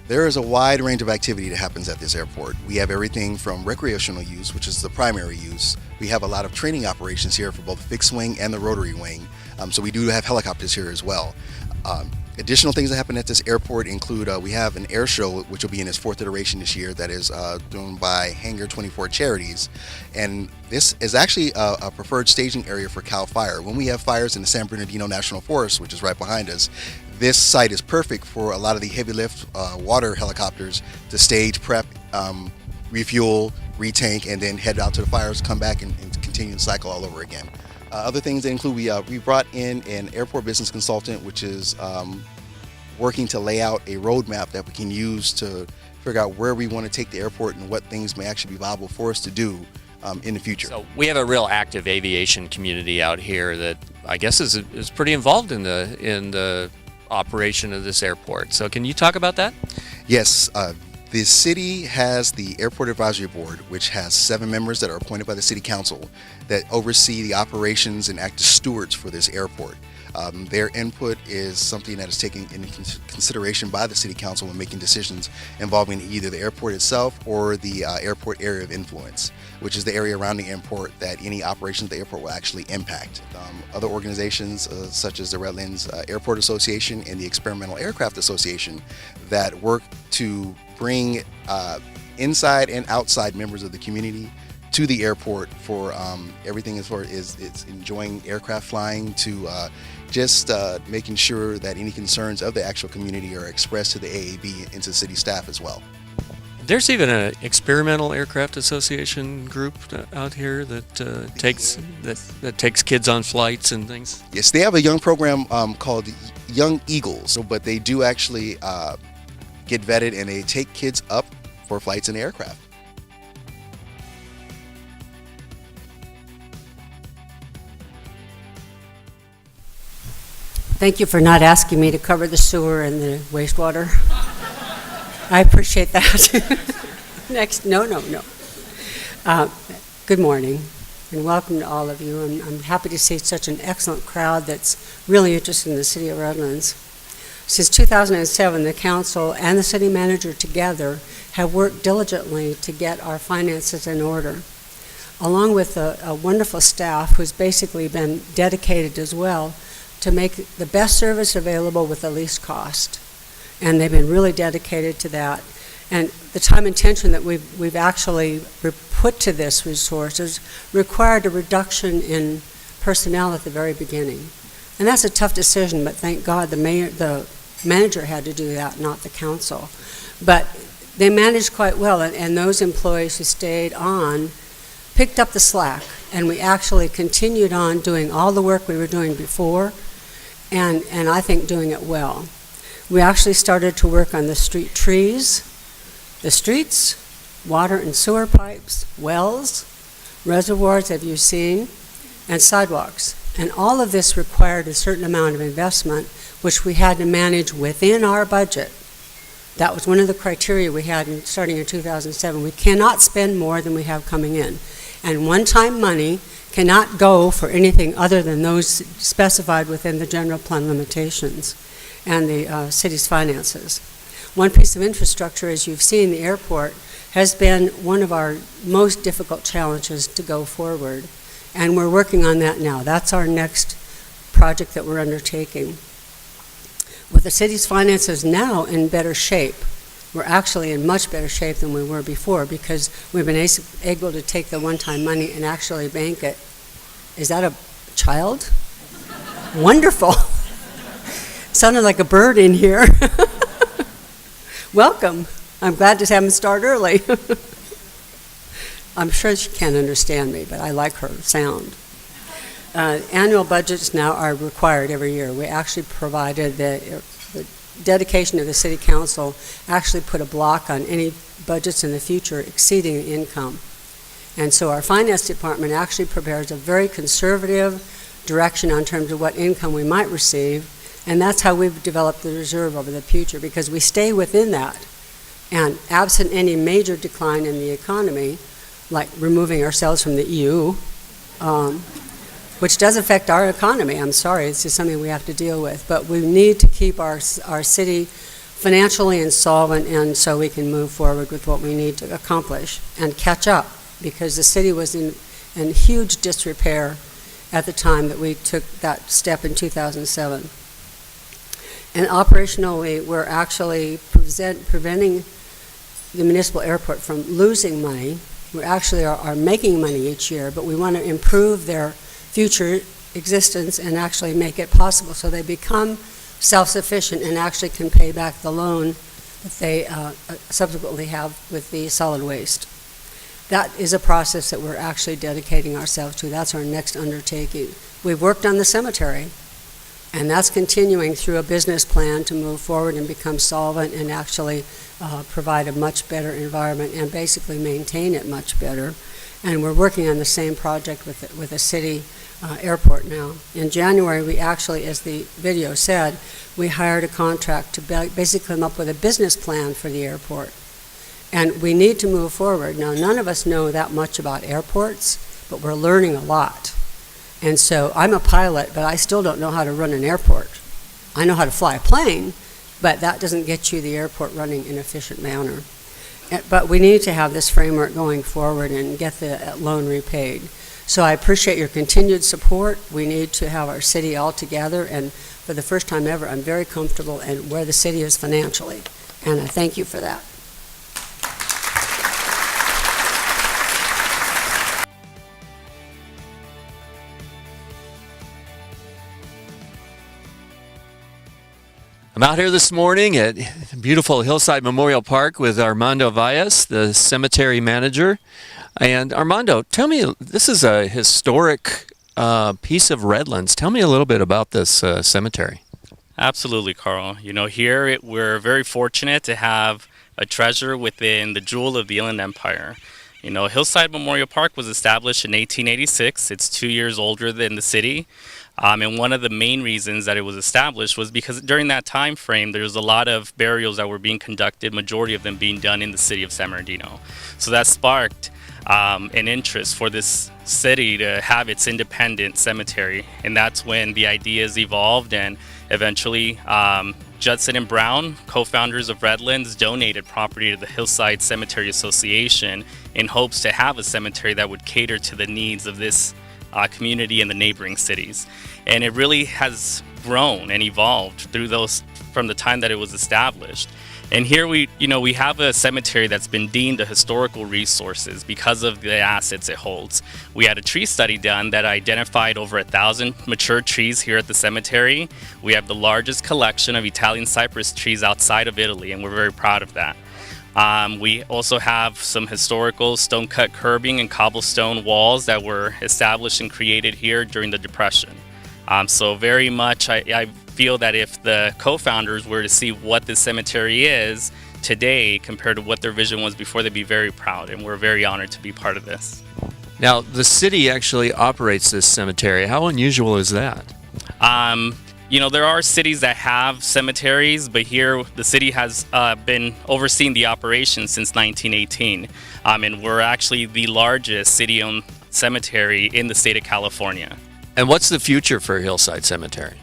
There is a wide range of activity that happens at this airport. We have everything from recreational use, which is the primary use. We have a lot of training operations here for both fixed wing and the rotary wing. So we do have helicopters here as well. Additional things that happen at this airport include we have an air show, which will be in its 4th iteration this year, that is done by Hangar 24 Charities. And this is actually a preferred staging area for CAL FIRE. When we have fires in the San Bernardino National Forest, which is right behind us, this site is perfect for a lot of the heavy lift water helicopters to stage, prep, refuel, retank, and then head out to the fires, come back and continue the cycle all over again. Other things that include, we brought in an airport business consultant, which is working to lay out a roadmap that we can use to figure out where we want to take the airport and what things may actually be viable for us to do in the future.
So we have a real active aviation community out here that I guess is pretty involved in the operation of this airport. So can you talk about that?
Yes, the city has the Airport Advisory Board, which has 7 members that are appointed by the City Council that oversee the operations and act as stewards for this airport. Their input is something that is taken into consideration by the City Council when making decisions involving either the airport itself or the airport area of influence, which is the area around the airport that any operations of the airport will actually impact. Other organizations such as the Redlands Airport Association and the Experimental Aircraft Association that work to bring inside and outside members of the community to the airport for everything as far as it's enjoying aircraft flying to just making sure that any concerns of the actual community are expressed to the AAB and to city staff as well.
There's even an Experimental Aircraft Association group out here that takes kids on flights and things.
Yes, they have a young program called Young Eagles, but they do actually get vetted and they take kids up for flights in the aircraft.
Thank you for not asking me to cover the sewer and the wastewater. I appreciate that. Next, no. Good morning and welcome to all of you. I'm happy to see such an excellent crowd that's really interested in the city of Redlands. Since 2007, the council and the city manager together have worked diligently to get our finances in order, along with a wonderful staff who's basically been dedicated as well to make the best service available with the least cost. And they've been really dedicated to that. And the time and attention that we've actually put to this resource has required a reduction in personnel at the very beginning. And that's a tough decision, but thank God the manager had to do that, not the council. But they managed quite well, and those employees who stayed on picked up the slack, and we actually continued on doing all the work we were doing before, and I think doing it well. We actually started to work on the street trees, the streets, water and sewer pipes, wells, reservoirs, have you seen, and sidewalks. And all of this required a certain amount of investment, which we had to manage within our budget. That was one of the criteria we had starting in 2007. We cannot spend more than we have coming in. And one-time money cannot go for anything other than those specified within the general plan limitations and the city's finances. One piece of infrastructure, as you've seen, the airport, has been one of our most difficult challenges to go forward. And we're working on that now. That's our next project that we're undertaking. With the city's finances now in better shape, we're actually in much better shape than we were before because we've been able to take the one-time money and actually bank it. Is that a child? Wonderful. Sounded like a bird in here. Welcome. I'm glad to have him start early. I'm sure she can't understand me, but I like her sound. Annual budgets now are required every year. We actually provided the dedication of the City Council actually put a block on any budgets in the future exceeding the income. And so our Finance Department actually prepares a very conservative direction on terms of what income we might receive, and that's how we've developed the reserve over the future, because we stay within that. And absent any major decline in the economy, like removing ourselves from the EU, which does affect our economy, I'm sorry, it's just something we have to deal with. But we need to keep our city financially insolvent, and so we can move forward with what we need to accomplish and catch up, because the city was in huge disrepair at the time that we took that step in 2007. And operationally, we're actually preventing the municipal airport from losing money. We actually are making money each year, but we want to improve their future existence and actually make it possible so they become self-sufficient and actually can pay back the loan that they subsequently have with the solid waste. That is a process that we're actually dedicating ourselves to. That's our next undertaking. We've worked on the cemetery, and that's continuing through a business plan to move forward and become solvent and actually provide a much better environment and basically maintain it much better. And we're working on the same project with the city airport now. In January, we actually, as the video said, we hired a contract to basically come up with a business plan for the airport. And we need to move forward. Now, none of us know that much about airports, but we're learning a lot. And so I'm a pilot, but I still don't know how to run an airport. I know how to fly a plane, but that doesn't get you the airport running in an efficient manner. But we need to have this framework going forward and get the loan repaid. So I appreciate your continued support. We need to have our city all together, and for the first time ever, I'm very comfortable in where the city is financially, and I thank you for that.
I'm out here this morning at beautiful Hillside Memorial Park with Armando Valles, the cemetery manager. And Armando, tell me, this is a historic piece of Redlands. Tell me a little bit about this cemetery.
Absolutely, Carl. You know, here we're very fortunate to have a treasure within the jewel of the Inland Empire. You know, Hillside Memorial Park was established in 1886. It's 2 years older than the city. And one of the main reasons that it was established was because during that time frame, there was a lot of burials that were being conducted, majority of them being done in the city of San Bernardino. So that sparked an interest for this city to have its independent cemetery. And that's when the ideas evolved, and eventually Judson and Brown, co-founders of Redlands, donated property to the Hillside Cemetery Association in hopes to have a cemetery that would cater to the needs of this community and the neighboring cities. And it really has grown and evolved through those from the time that it was established. And here we have a cemetery that's been deemed a historical resources because of the assets it holds. We had a tree study done that identified over 1,000 mature trees here at the cemetery. We have the largest collection of Italian cypress trees outside of Italy, and we're very proud of that. We also have some historical stone-cut curbing and cobblestone walls that were established and created here during the Depression. So very much, I feel that if the co-founders were to see what this cemetery is today compared to what their vision was before, they'd be very proud, and we're very honored to be part of this.
Now, the city actually operates this cemetery. How unusual is that?
You know, there are cities that have cemeteries, but here the city has been overseeing the operation since 1918. And we're actually the largest city-owned cemetery in the state of California.
And what's the future for Hillside Cemetery?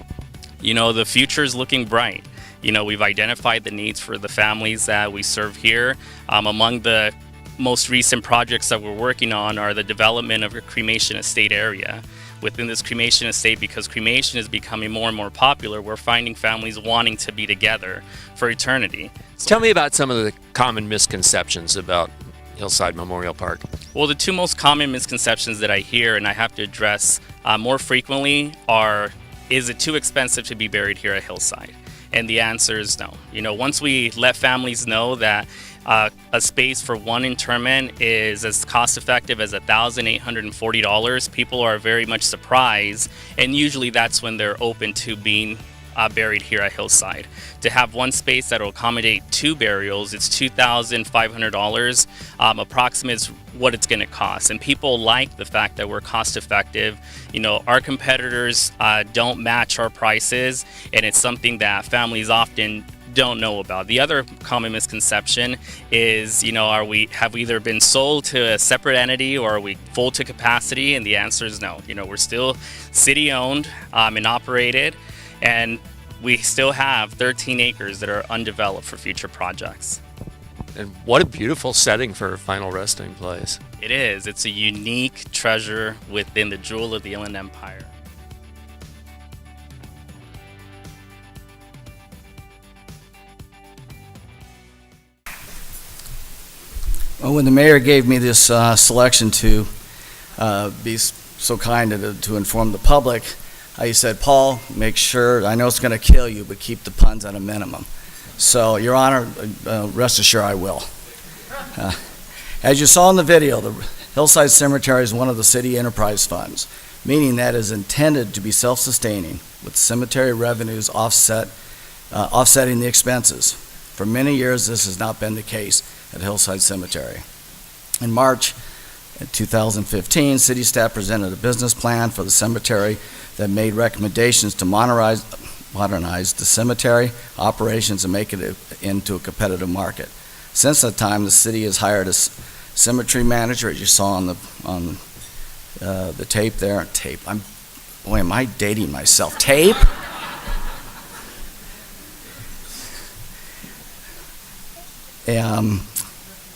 You know, the future is looking bright. You know, we've identified the needs for the families that we serve here. Among the most recent projects that we're working on are the development of a cremation estate area. Within this cremation estate, because cremation is becoming more and more popular, we're finding families wanting to be together for eternity.
Tell me about some of the common misconceptions about Hillside Memorial Park.
Well, the two most common misconceptions that I hear and I have to address more frequently are, is it too expensive to be buried here at Hillside? And the answer is no. You know, once we let families know that a space for one interment is as cost effective as $1,840, people are very much surprised, and usually that's when they're open to being buried here at Hillside. To have one space that will accommodate 2 burials, it's $2,500, approximates what it's going to cost. And people like the fact that we're cost effective. You know, our competitors don't match our prices, and it's something that families often don't know about. The other common misconception is, you know, have we either been sold to a separate entity or are we full to capacity? And the answer is no. You know, we're still city owned and operated, and we still have 13 acres that are undeveloped for future projects.
And what a beautiful setting for a final resting place.
It is. It's a unique treasure within the jewel of the Inland Empire.
Well, when the mayor gave me this selection to be so kind to inform the public, he said, Paul, make sure, I know it's going to kill you, but keep the puns at a minimum. So, Your Honor, rest assured I will. As you saw in the video, the Hillside Cemetery is one of the city enterprise funds, meaning that it is intended to be self-sustaining, with cemetery revenues offsetting the expenses. For many years, this has not been the case at Hillside Cemetery. In March 2015, city staff presented a business plan for the cemetery that made recommendations to modernize the cemetery operations and make it into a competitive market. Since that time, the city has hired a cemetery manager, as you saw on the tape there. Boy, am I dating myself? Tape?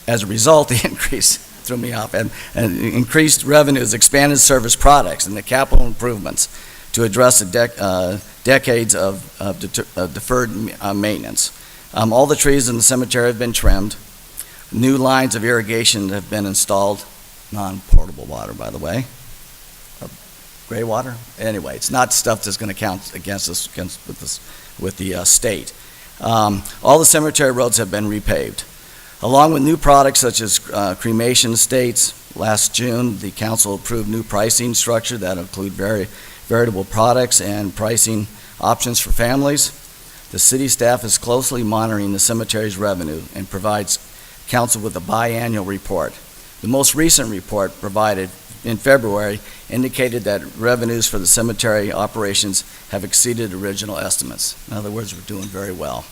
As a result, the increase threw me off, and increased revenues, expanded service products, and the capital improvements to address the decades of deferred maintenance. All the trees in the cemetery have been trimmed. New lines of irrigation have been installed, non-portable water, by the way. Gray water? Anyway, it's not stuff that's going to count against us with the state. All the cemetery roads have been repaved. Along with new products such as cremation estates, last June, the council approved new pricing structure that include variable products and pricing options for families. The city staff is closely monitoring the cemetery's revenue and provides council with a biannual report. The most recent report provided in February indicated that revenues for the cemetery operations have exceeded original estimates. In other words, we're doing very well.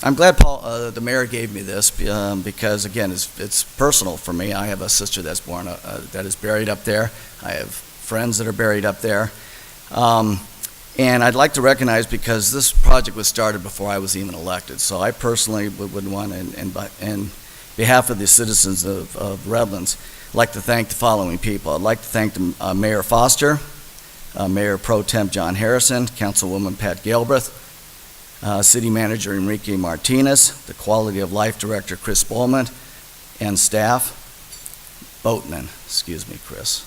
I'm glad the mayor gave me this because, again, it's personal for me. I have a sister that's that is buried up there. I have friends that are buried up there. And I'd like to recognize, because this project was started before I was even elected, so I personally would want, and behalf of the citizens of Redlands, I'd like to thank the following people. I'd like to thank Mayor Foster, Mayor Pro Temp John Harrison, Councilwoman Pat Galbraith, City Manager Enrique Martinez, the Quality of Life Director Chris Bowman, and staff, Chris,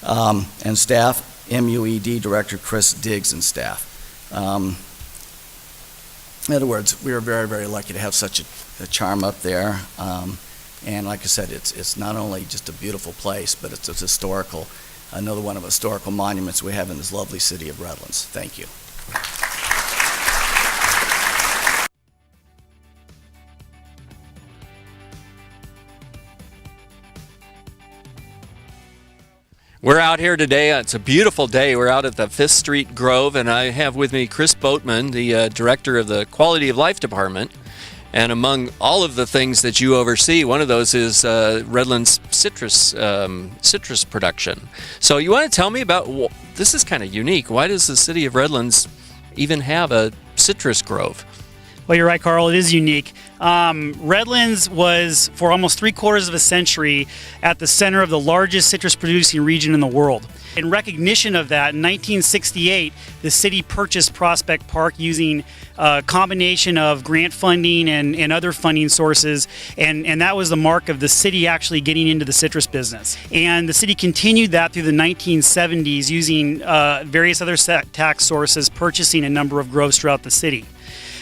and staff, MUED Director Chris Diggs and staff. In other words, we are very, very lucky to have such a charm up there. And like I said, it's not only just a beautiful place, but it's historical, another one of the historical monuments we have in this lovely city of Redlands. Thank you.
We're out here today. It's a beautiful day. We're out at the 5th Street Grove, and I have with me Chris Boatman, the director of the Quality of Life Department. And among all of the things that you oversee, one of those is Redlands citrus production. So you want to tell me about, this is kind of unique. Why does the city of Redlands even have a citrus grove?
Well, you're right, Carl. It is unique. Redlands was, for almost 3/4 of a century, at the center of the largest citrus producing region in the world. In recognition of that, in 1968, the city purchased Prospect Park using a combination of grant funding and other funding sources, and that was the mark of the city actually getting into the citrus business. And the city continued that through the 1970s using various other tax sources, purchasing a number of groves throughout the city.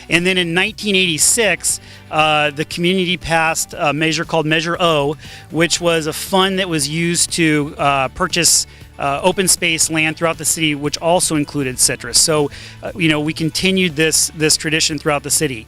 And then in 1986, the community passed a measure called Measure O, which was a fund that was used to purchase open space land throughout the city, which also included citrus. So, we continued this tradition throughout the city.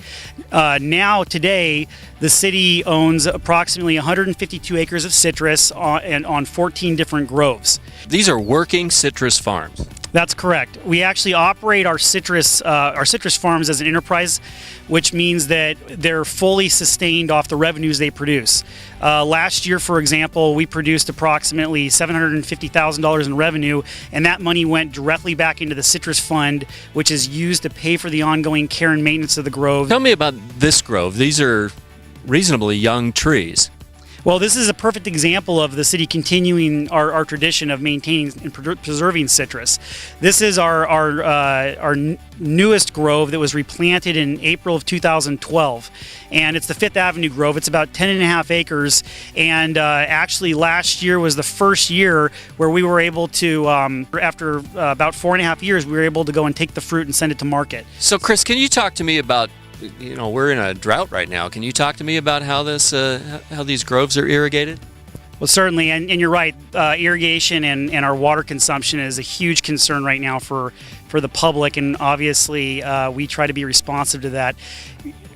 Now, today, the city owns approximately 152 acres of citrus on 14 different groves.
These are working citrus farms.
That's correct. We actually operate our citrus farms as an enterprise, which means that they're fully sustained off the revenues they produce. Last year, for example, we produced approximately $750,000 in revenue, and that money went directly back into the citrus fund, which is used to pay for the ongoing care and maintenance of the grove.
Tell me about this grove. These are reasonably young trees.
Well, this is a perfect example of the city continuing our tradition of maintaining and preserving citrus. This is our newest grove that was replanted in April of 2012, and it's the Fifth Avenue Grove. It's about 10.5 acres, and actually last year was the first year where we were able to, after about 4.5 years, we were able to go and take the fruit and send it to market.
So, Chris, can you talk to me about, we're in a drought right now. Can you talk to me about how these groves are irrigated?
Well, certainly, and you're right. Irrigation and our water consumption is a huge concern right now for the public, and obviously we try to be responsive to that.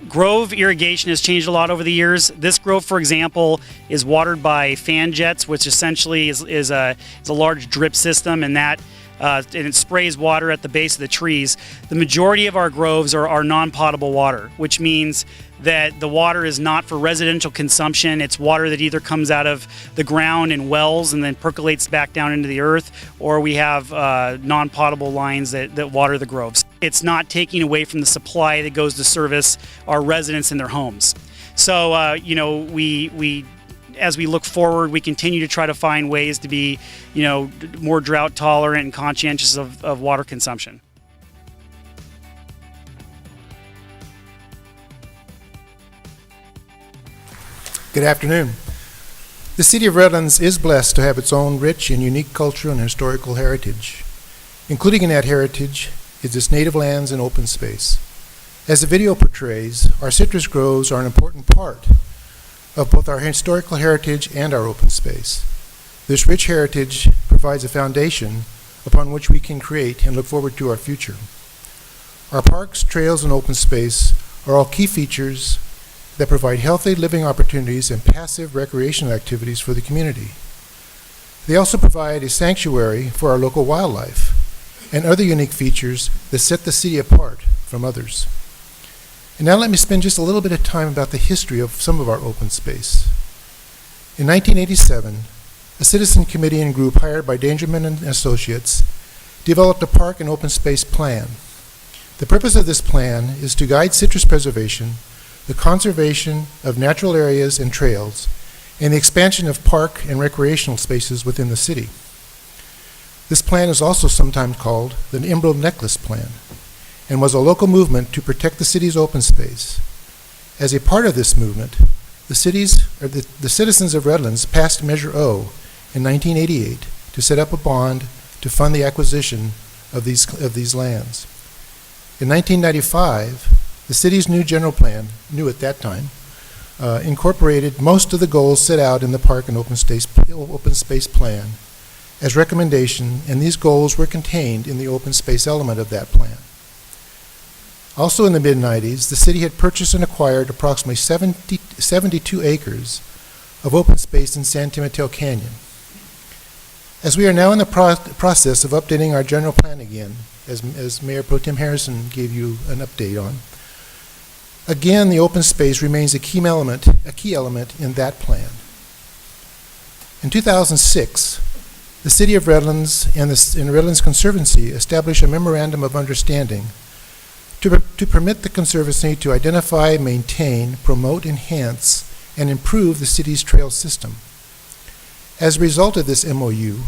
Grove irrigation has changed a lot over the years. This grove, for example, is watered by fan jets, which essentially is a large drip system, and it sprays water at the base of the trees. The majority of our groves are non-potable water, which means that the water is not for residential consumption. It's water that either comes out of the ground in wells and then percolates back down into the earth, or we have non-potable lines that water the groves. It's not taking away from the supply that goes to service our residents in their homes. So, as we look forward, we continue to try to find ways to be, more drought tolerant and conscientious of water consumption.
Good afternoon. The City of Redlands is blessed to have its own rich and unique cultural and historical heritage. Including in that heritage is its native lands and open space. As the video portrays, our citrus groves are an important part of both our historical heritage and our open space. This rich heritage provides a foundation upon which we can create and look forward to our future. Our parks, trails, and open space are all key features that provide healthy living opportunities and passive recreational activities for the community. They also provide a sanctuary for our local wildlife and other unique features that set the city apart from others. And now let me spend just a little bit of time about the history of some of our open space. In 1987, a citizen committee and group hired by Dangerman and Associates developed a park and open space plan. The purpose of this plan is to guide citrus preservation, the conservation of natural areas and trails, and the expansion of park and recreational spaces within the city. This plan is also sometimes called the Emerald Necklace Plan, and was a local movement to protect the city's open space. As a part of this movement, the citizens of Redlands passed Measure O in 1988 to set up a bond to fund the acquisition of these lands. In 1995, the city's new general plan, new at that time, incorporated most of the goals set out in the Park and Open Space Plan as recommendation, and these goals were contained in the open space element of that plan. Also in the mid-90s, the city had purchased and acquired approximately 72 acres of open space in San Mateo Canyon. As we are now in the process of updating our general plan again, as Mayor Pro Tem Harrison gave you an update on, Again, the open space remains a key element in that plan. In 2006, the City of Redlands and the Redlands Conservancy established a memorandum of understanding to permit the Conservancy to identify, maintain, promote, enhance, and improve the city's trail system. As a result of this MOU,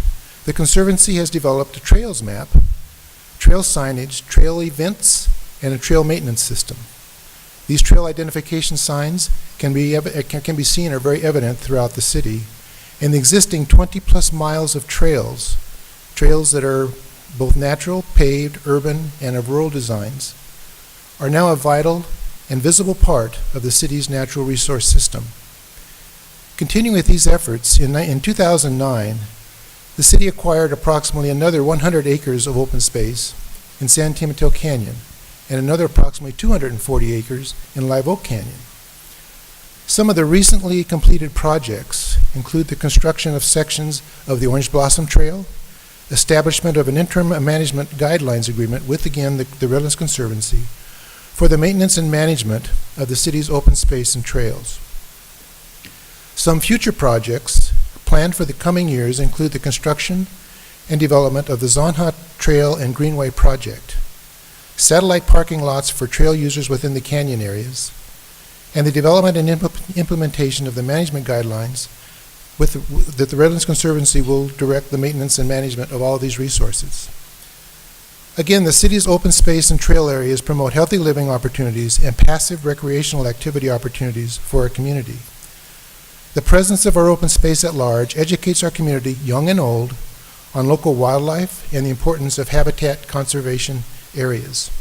the Conservancy has developed a trails map, trail signage, trail events, and a trail maintenance system. These trail identification signs can be seen or very evident throughout the city, and the existing 20-plus miles of trails that are both natural, paved, urban, and of rural designs, are now a vital and visible part of the city's natural resource system. Continuing with these efforts, in 2009, the city acquired approximately another 100 acres of open space in San Mateo Canyon and another approximately 240 acres in Live Oak Canyon. Some of the recently completed projects include the construction of sections of the Orange Blossom Trail, establishment of an interim management guidelines agreement with, again, the Redlands Conservancy for the maintenance and management of the city's open space and trails. Some future projects planned for the coming years include the construction and development of the Zonha Trail and Greenway project, satellite parking lots for trail users within the canyon areas, and the development and implementation of the management guidelines that the Redlands Conservancy will direct the maintenance and management of all of these resources. Again, the city's open space and trail areas promote healthy living opportunities and passive recreational activity opportunities for our community. The presence of our open space at large educates our community, young and old, on local wildlife and the importance of habitat conservation areas.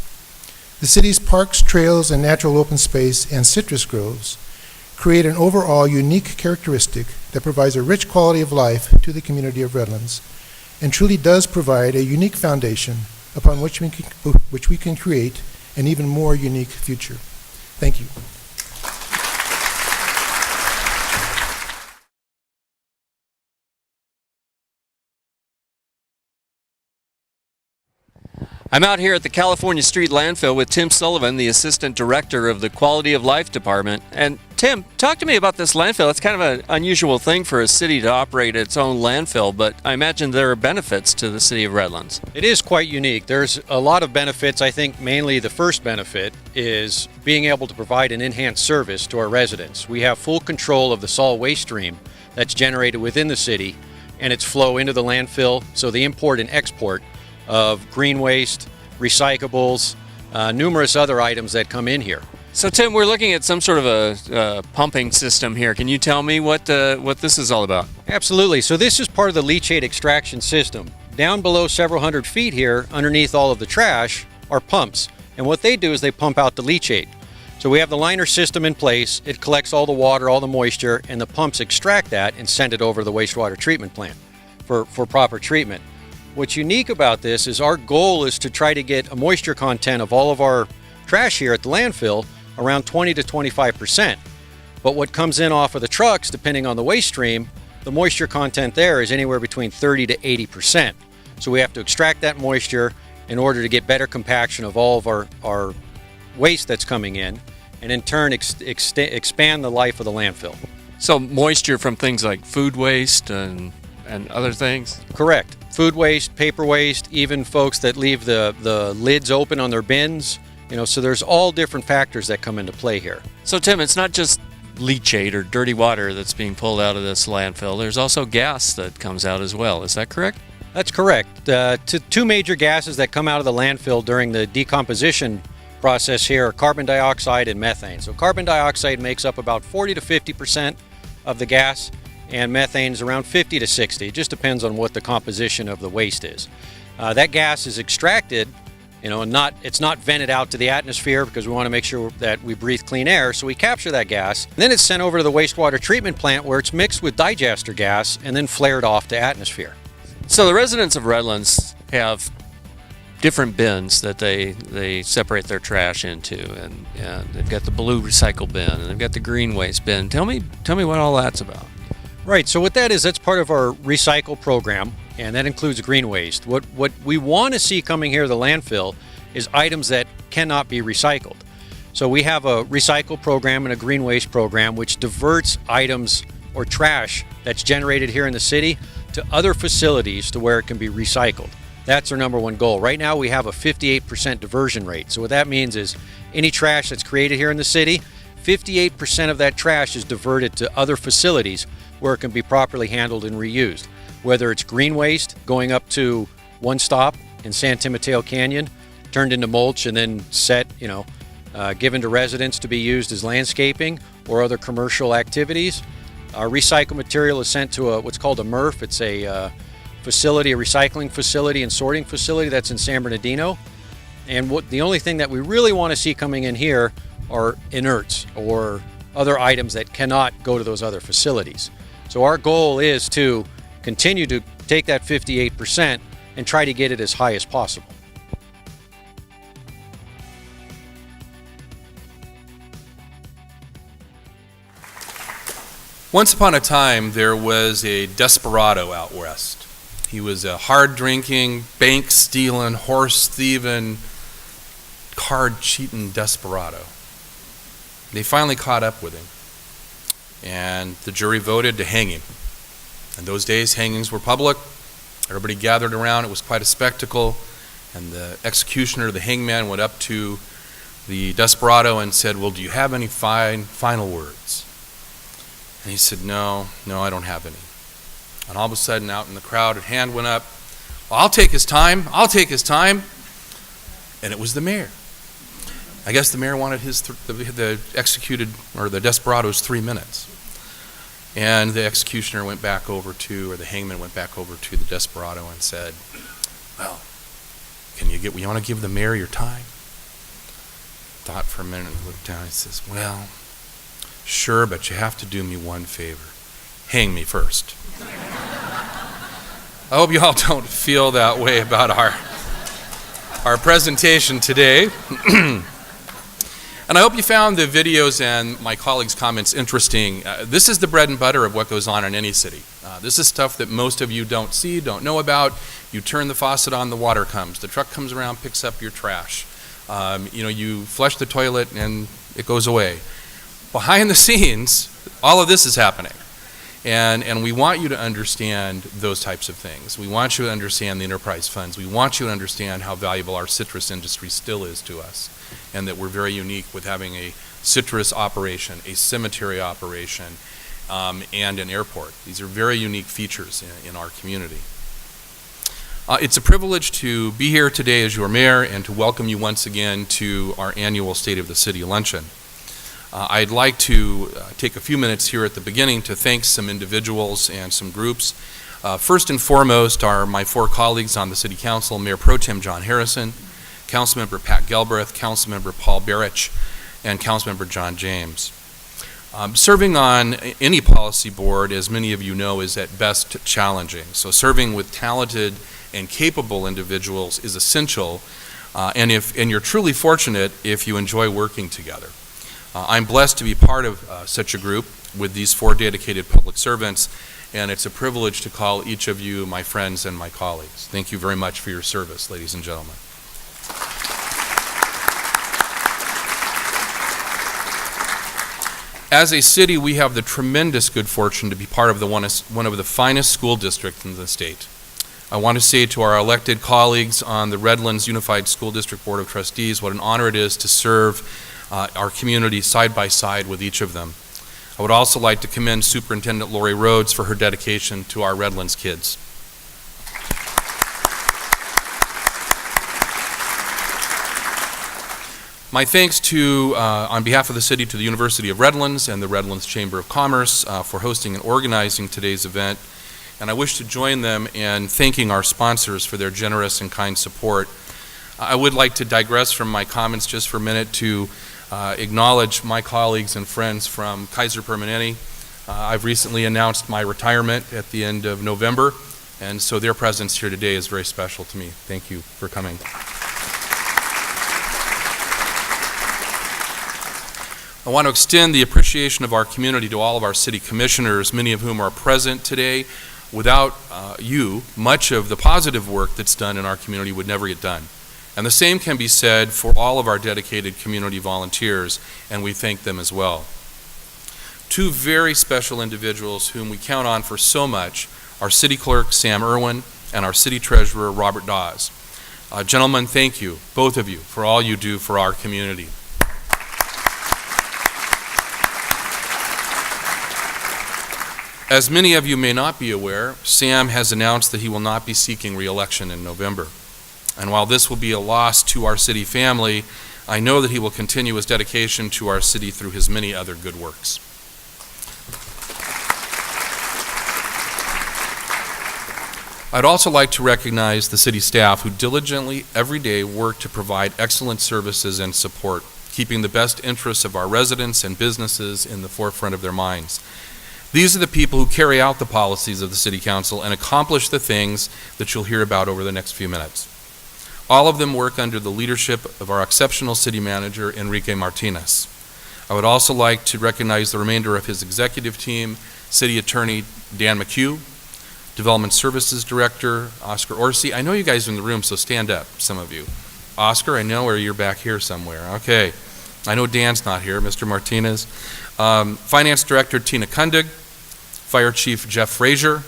The city's parks, trails, and natural open space and citrus groves create an overall unique characteristic that provides a rich quality of life to the community of Redlands and truly does provide a unique foundation upon which we can create an even more unique future. Thank you.
I'm out here at the California Street Landfill with Tim Sullivan, the Assistant Director of the Quality of Life Department. And Tim, talk to me about this landfill. It's kind of an unusual thing for a city to operate its own landfill, but I imagine there are benefits to the city of Redlands.
It is quite unique. There's a lot of benefits. I think mainly the first benefit is being able to provide an enhanced service to our residents. We have full control of the solid waste stream that's generated within the city and its flow into the landfill, so the import and export of green waste, recyclables, numerous other items that come in here.
So Tim, we're looking at some sort of a pumping system here. Can you tell me what this is all about?
Absolutely. So this is part of the leachate extraction system. Down below several hundred feet here, underneath all of the trash, are pumps. And what they do is they pump out the leachate. So we have the liner system in place. It collects all the water, all the moisture, and the pumps extract that and send it over to the wastewater treatment plant for proper treatment. What's unique about this is our goal is to try to get a moisture content of all of our trash here at the landfill around 20 to 25%. But what comes in off of the trucks, depending on the waste stream, the moisture content there is anywhere between 30 to 80%. So we have to extract that moisture in order to get better compaction of all of our waste that's coming in, and in turn expand the life of the landfill.
So moisture from things like food waste and other things?
Correct. Food waste, paper waste, even folks that leave the lids open on their bins. So there's all different factors that come into play here.
So Tim, it's not just leachate or dirty water that's being pulled out of this landfill. There's also gas that comes out as well. Is that correct?
That's correct. Two major gases that come out of the landfill during the decomposition process here are carbon dioxide and methane. So carbon dioxide makes up about 40 to 50% of the gas, and methane is around 50 to 60. It just depends on what the composition of the waste is. That gas is extracted, and it's not vented out to the atmosphere because we want to make sure that we breathe clean air, so we capture that gas. And then it's sent over to the wastewater treatment plant where it's mixed with digester gas and then flared off to atmosphere.
So the residents of Redlands have different bins that they separate their trash into, and they've got the blue recycle bin and they've got the green waste bin. Tell me what all that's about.
Right, so what that is, that's part of our recycle program, and that includes green waste. What we want to see coming here to the landfill is items that cannot be recycled.
So we have a recycle program and a green waste program which diverts items or trash that's generated here in the city to other facilities to where it can be recycled. That's our number one goal. Right now we have a 58% diversion rate. So what that means is any trash that's created here in the city, 58% of that trash is diverted to other facilities where it can be properly handled and reused. Whether it's green waste going up to one stop in San Mateo Canyon, turned into mulch and then set, given to residents to be used as landscaping or other commercial activities. Our recycled material is sent to what's called a MRF. It's a facility, a recycling facility and sorting facility that's in San Bernardino. And the only thing that we really want to see coming in here are inerts or other items that cannot go to those other facilities. So our goal is to continue to take that 58% and try to get it as high as possible.
Once upon a time, there was a desperado out west. He was a hard-drinking, bank-stealing, horse-thieving, card-cheating desperado. They finally caught up with him, and the jury voted to hang him. In those days, hangings were public. Everybody gathered around. It was quite a spectacle, and the executioner, the hangman, went up to the desperado and said, "Well, do you have any final words?" And he said, no, I don't have any. And all of a sudden, out in the crowd, a hand went up. "Well, I'll take his time. And it was the mayor. I guess the mayor wanted the executed, or the desperado's 3 minutes. And the executioner went back over to, or the hangman went back over to the desperado and said, "Well, you want to give the mayor your time?" Thought for a minute and looked down and says, "Well, sure, but you have to do me one favor. Hang me first." I hope you all don't feel that way about our presentation today. And I hope you found the videos and my colleagues' comments interesting. This is the bread and butter of what goes on in any city. This is stuff that most of you don't see, don't know about. You turn the faucet on, the water comes. The truck comes around, picks up your trash. You flush the toilet and it goes away. Behind the scenes, all of this is happening. And we want you to understand those types of things. We want you to understand the enterprise funds. We want you to understand how valuable our citrus industry still is to us, and that we're very unique with having a citrus operation, a cemetery operation, and an airport. These are very unique features in our community. It's a privilege to be here today as your mayor and to welcome you once again to our annual State of the City Luncheon. I'd like to take a few minutes here at the beginning to thank some individuals and some groups. First and foremost are my four colleagues on the City Council, Mayor Pro Tem John Harrison, Councilmember Pat Galbraith, Councilmember Paul Barrich, and Councilmember John James. Serving on any policy board, as many of you know, is at best challenging. So serving with talented and capable individuals is essential, and you're truly fortunate if you enjoy working together. I'm blessed to be part of such a group with these four dedicated public servants, and it's a privilege to call each of you my friends and my colleagues. Thank you very much for your service, ladies and gentlemen. As a city, we have the tremendous good fortune to be part of one of the finest school districts in the state. I want to say to our elected colleagues on the Redlands Unified School District Board of Trustees what an honor it is to serve our community side by side with each of them. I would also like to commend Superintendent Lori Rhodes for her dedication to our Redlands kids. My thanks on behalf of the city, to the University of Redlands and the Redlands Chamber of Commerce for hosting and organizing today's event. And I wish to join them in thanking our sponsors for their generous and kind support. I would like to digress from my comments just for a minute to acknowledge my colleagues and friends from Kaiser Permanente. I've recently announced my retirement at the end of November, and so their presence here today is very special to me. Thank you for coming. I want to extend the appreciation of our community to all of our city commissioners, many of whom are present today. Without you, much of the positive work that's done in our community would never get done. And the same can be said for all of our dedicated community volunteers, and we thank them as well. Two very special individuals whom we count on for so much, our City Clerk, Sam Irwin, and our City Treasurer, Robert Dawes. Gentlemen, thank you, both of you, for all you do for our community. As many of you may not be aware, Sam has announced that he will not be seeking re-election in November. And while this will be a loss to our city family, I know that he will continue his dedication to our city through his many other good works. I'd also like to recognize the city staff who diligently every day work to provide excellent services and support, keeping the best interests of our residents and businesses in the forefront of their minds. These are the people who carry out the policies of the City Council and accomplish the things that you'll hear about over the next few minutes. All of them work under the leadership of our exceptional city manager, Enrique Martinez. I would also like to recognize the remainder of his executive team, City Attorney Dan McHugh, Development Services Director Oscar Orsi. I know you guys are in the room, so stand up, some of you. Oscar, I know, or you're back here somewhere. Okay. I know Dan's not here, Mr. Martinez. Finance Director Tina Kundig, Fire Chief Jeff Frazier,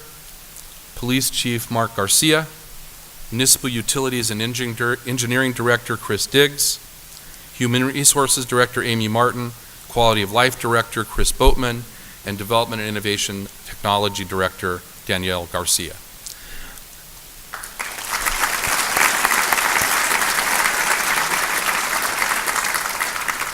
Police Chief Mark Garcia, Municipal Utilities and Engineering Director Chris Diggs, Human Resources Director Amy Martin, Quality of Life Director Chris Boatman, and Development and Innovation Technology Director Danielle Garcia.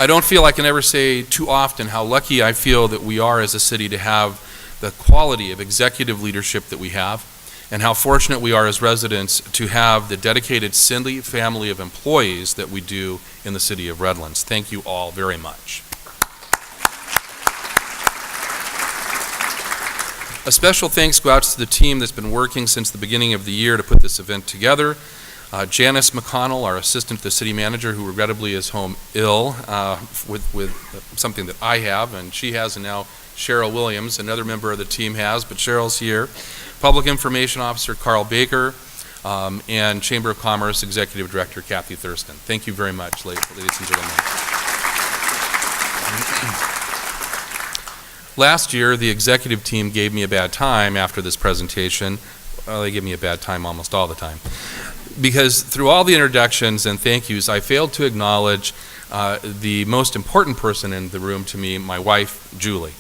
I don't feel I can ever say too often how lucky I feel that we are as a city to have the quality of executive leadership that we have, and how fortunate we are as residents to have the dedicated city family of employees that we do in the city of Redlands. Thank you all very much. A special thanks go out to the team that's been working since the beginning of the year to put this event together. Janice McConnell, our assistant to the city manager, who regrettably is home ill with something that I have and she has, and now Cheryl Williams, another member of the team has, but Cheryl's here. Public Information Officer Carl Baker, and Chamber of Commerce Executive Director Kathy Thurston. Thank you very much, ladies and gentlemen. Last year, the executive team gave me a bad time after this presentation. Well, they give me a bad time almost all the time. Because through all the introductions and thank yous, I failed to acknowledge the most important person in the room to me, my wife, Julie.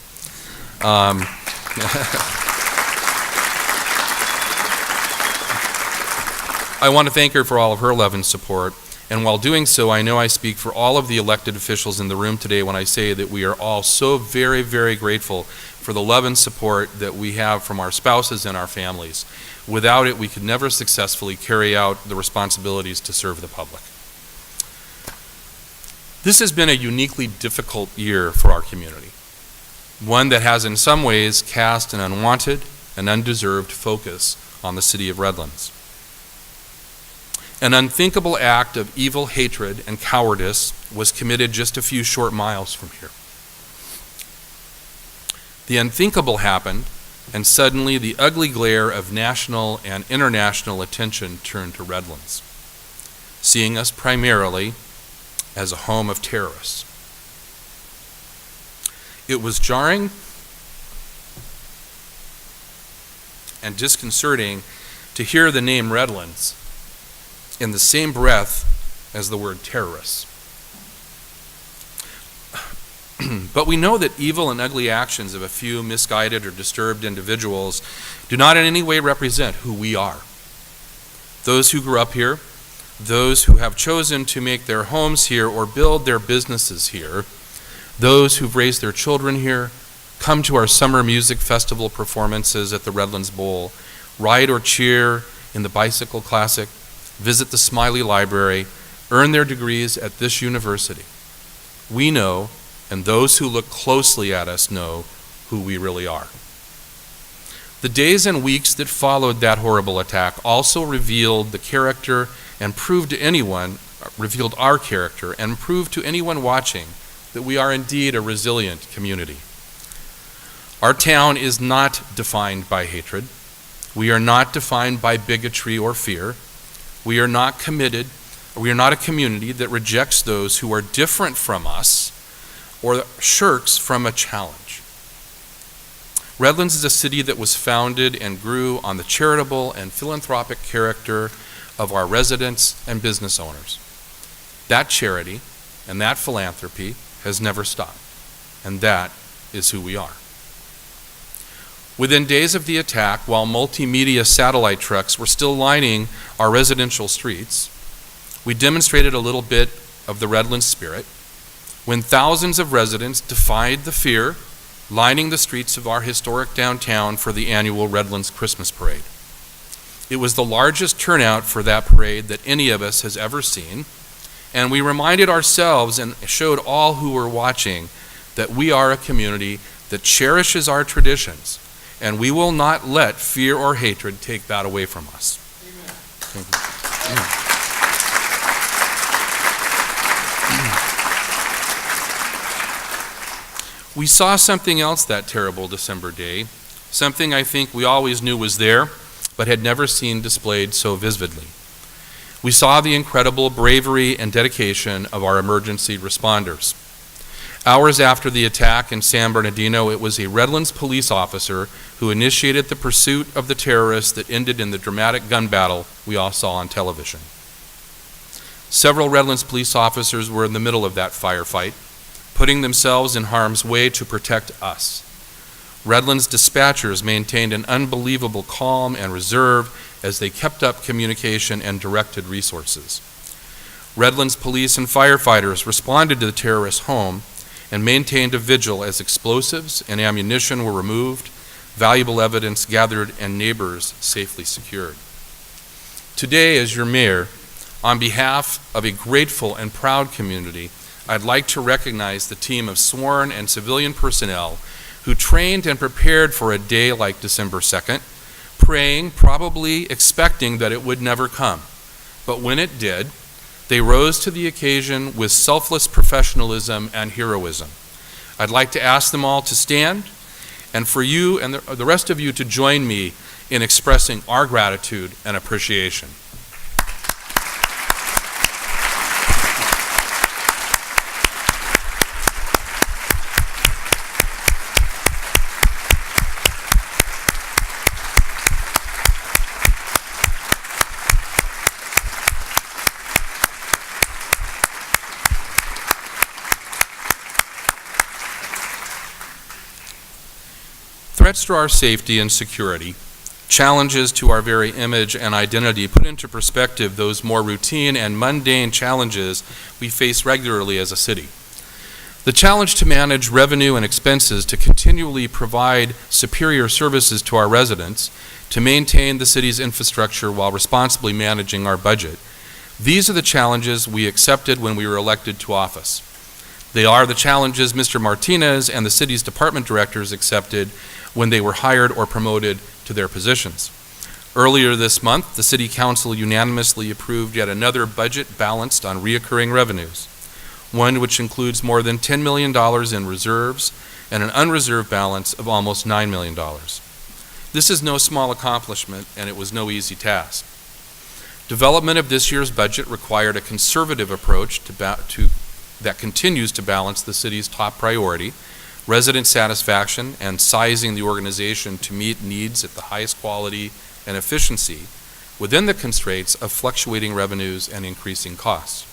I want to thank her for all of her love and support, and while doing so, I know I speak for all of the elected officials in the room today when I say that we are all so very, very grateful for the love and support that we have from our spouses and our families. Without it, we could never successfully carry out the responsibilities to serve the public. This has been a uniquely difficult year for our community, one that has in some ways cast an unwanted and undeserved focus on the city of Redlands. An unthinkable act of evil hatred and cowardice was committed just a few short miles from here. The unthinkable happened, and suddenly the ugly glare of national and international attention turned to Redlands, seeing us primarily as a home of terrorists. It was jarring and disconcerting to hear the name Redlands in the same breath as the word terrorists. But we know that evil and ugly actions of a few misguided or disturbed individuals do not in any way represent who we are. Those who grew up here, those who have chosen to make their homes here or build their businesses here, those who've raised their children here, come to our summer music festival performances at the Redlands Bowl, ride or cheer in the Bicycle Classic, visit the Smiley Library, earn their degrees at this university. We know, and those who look closely at us know, who we really are. The days and weeks that followed that horrible attack also revealed the character and proved to anyone, revealed our character and proved to anyone watching that we are indeed a resilient community. Our town is not defined by hatred. We are not defined by bigotry or fear. We are not committed We are not a community that rejects those who are different from us or shirks from a challenge. Redlands is a city that was founded and grew on the charitable and philanthropic character of our residents and business owners. That charity and that philanthropy has never stopped, and that is who we are. Within days of the attack, while multimedia satellite trucks were still lining our residential streets, we demonstrated a little bit of the Redlands spirit when thousands of residents defied the fear lining the streets of our historic downtown for the annual Redlands Christmas Parade. It was the largest turnout for that parade that any of us has ever seen, and we reminded ourselves and showed all who were watching that we are a community that cherishes our traditions, and we will not let fear or hatred take that away from us. Amen. We saw something else that terrible December day, something I think we always knew was there, but had never seen displayed so vividly. We saw the incredible bravery and dedication of our emergency responders. Hours after the attack in San Bernardino, it was a Redlands police officer who initiated the pursuit of the terrorists that ended in the dramatic gun battle we all saw on television. Several Redlands police officers were in the middle of that firefight, putting themselves in harm's way to protect us. Redlands dispatchers maintained an unbelievable calm and reserve as they kept up communication and directed resources. Redlands police and firefighters responded to the terrorist's home and maintained a vigil as explosives and ammunition were removed, valuable evidence gathered, and neighbors safely secured. Today, as your mayor, on behalf of a grateful and proud community, I'd like to recognize the team of sworn and civilian personnel who trained and prepared for a day like December 2nd, praying, probably expecting that it would never come. But when it did, they rose to the occasion with selfless professionalism and heroism. I'd like to ask them all to stand, and for you and the rest of you to join me in expressing our gratitude and appreciation. Threats to our safety and security, challenges to our very image and identity put into perspective those more routine and mundane challenges we face regularly as a city. The challenge to manage revenue and expenses to continually provide superior services to our residents, to maintain the city's infrastructure while responsibly managing our budget. These are the challenges we accepted when we were elected to office. They are the challenges Mr. Martinez and the city's department directors accepted when they were hired or promoted to their positions. Earlier this month, the City Council unanimously approved yet another budget balanced on reoccurring revenues, one which includes more than $10 million in reserves and an unreserved balance of almost $9 million. This is no small accomplishment, and it was no easy task. Development of this year's budget required a conservative approach that continues to balance the city's top priority, resident satisfaction, and sizing the organization to meet needs at the highest quality and efficiency within the constraints of fluctuating revenues and increasing costs.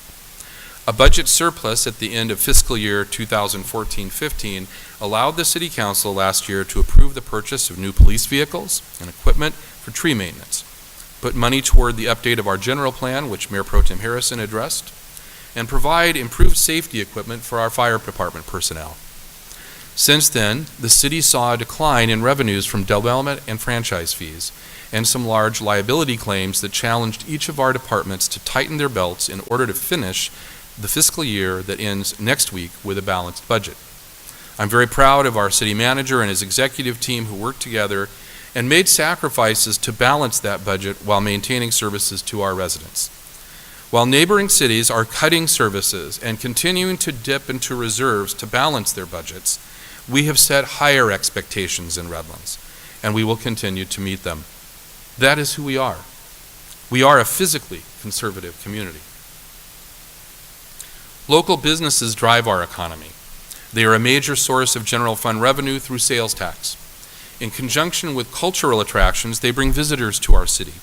A budget surplus at the end of fiscal year 2014-15 allowed the City Council last year to approve the purchase of new police vehicles and equipment for tree maintenance, put money toward the update of our general plan, which Mayor Pro Tem Harrison addressed, and provide improved safety equipment for our fire department personnel. Since then, the city saw a decline in revenues from development and franchise fees, and some large liability claims that challenged each of our departments to tighten their belts in order to finish the fiscal year that ends next week with a balanced budget. I'm very proud of our city manager and his executive team who worked together and made sacrifices to balance that budget while maintaining services to our residents. While neighboring cities are cutting services and continuing to dip into reserves to balance their budgets, we have set higher expectations in Redlands, and we will continue to meet them. That is who we are. We are a physically conservative community. Local businesses drive our economy. They are a major source of general fund revenue through sales tax. In conjunction with cultural attractions, they bring visitors to our city,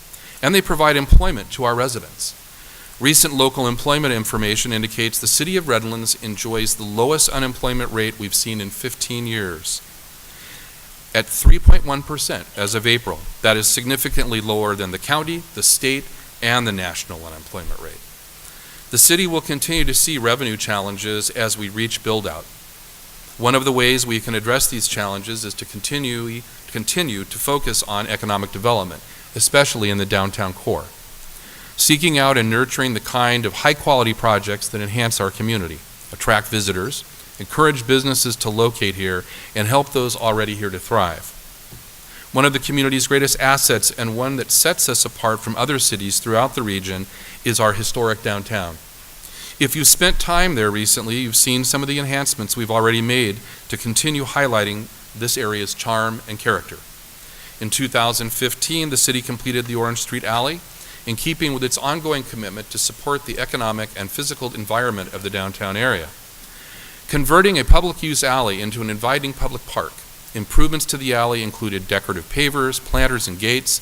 and they provide employment to our residents. Recent local employment information indicates the city of Redlands enjoys the lowest unemployment rate we've seen in 15 years. At 3.1% as of April. That is significantly lower than the county, the state, and the national unemployment rate. The city will continue to see revenue challenges as we reach build-out. One of the ways we can address these challenges is to continue to focus on economic development, especially in the downtown core. Seeking out and nurturing the kind of high-quality projects that enhance our community, attract visitors, encourage businesses to locate here, and help those already here to thrive. One of the community's greatest assets, and one that sets us apart from other cities throughout the region, is our historic downtown. If you've spent time there recently, you've seen some of the enhancements we've already made to continue highlighting this area's charm and character. In 2015, the city completed the Orange Street Alley, in keeping with its ongoing commitment to support the economic and physical environment of the downtown area. Converting a public use alley into an inviting public park, improvements to the alley included decorative pavers, planters, and gates.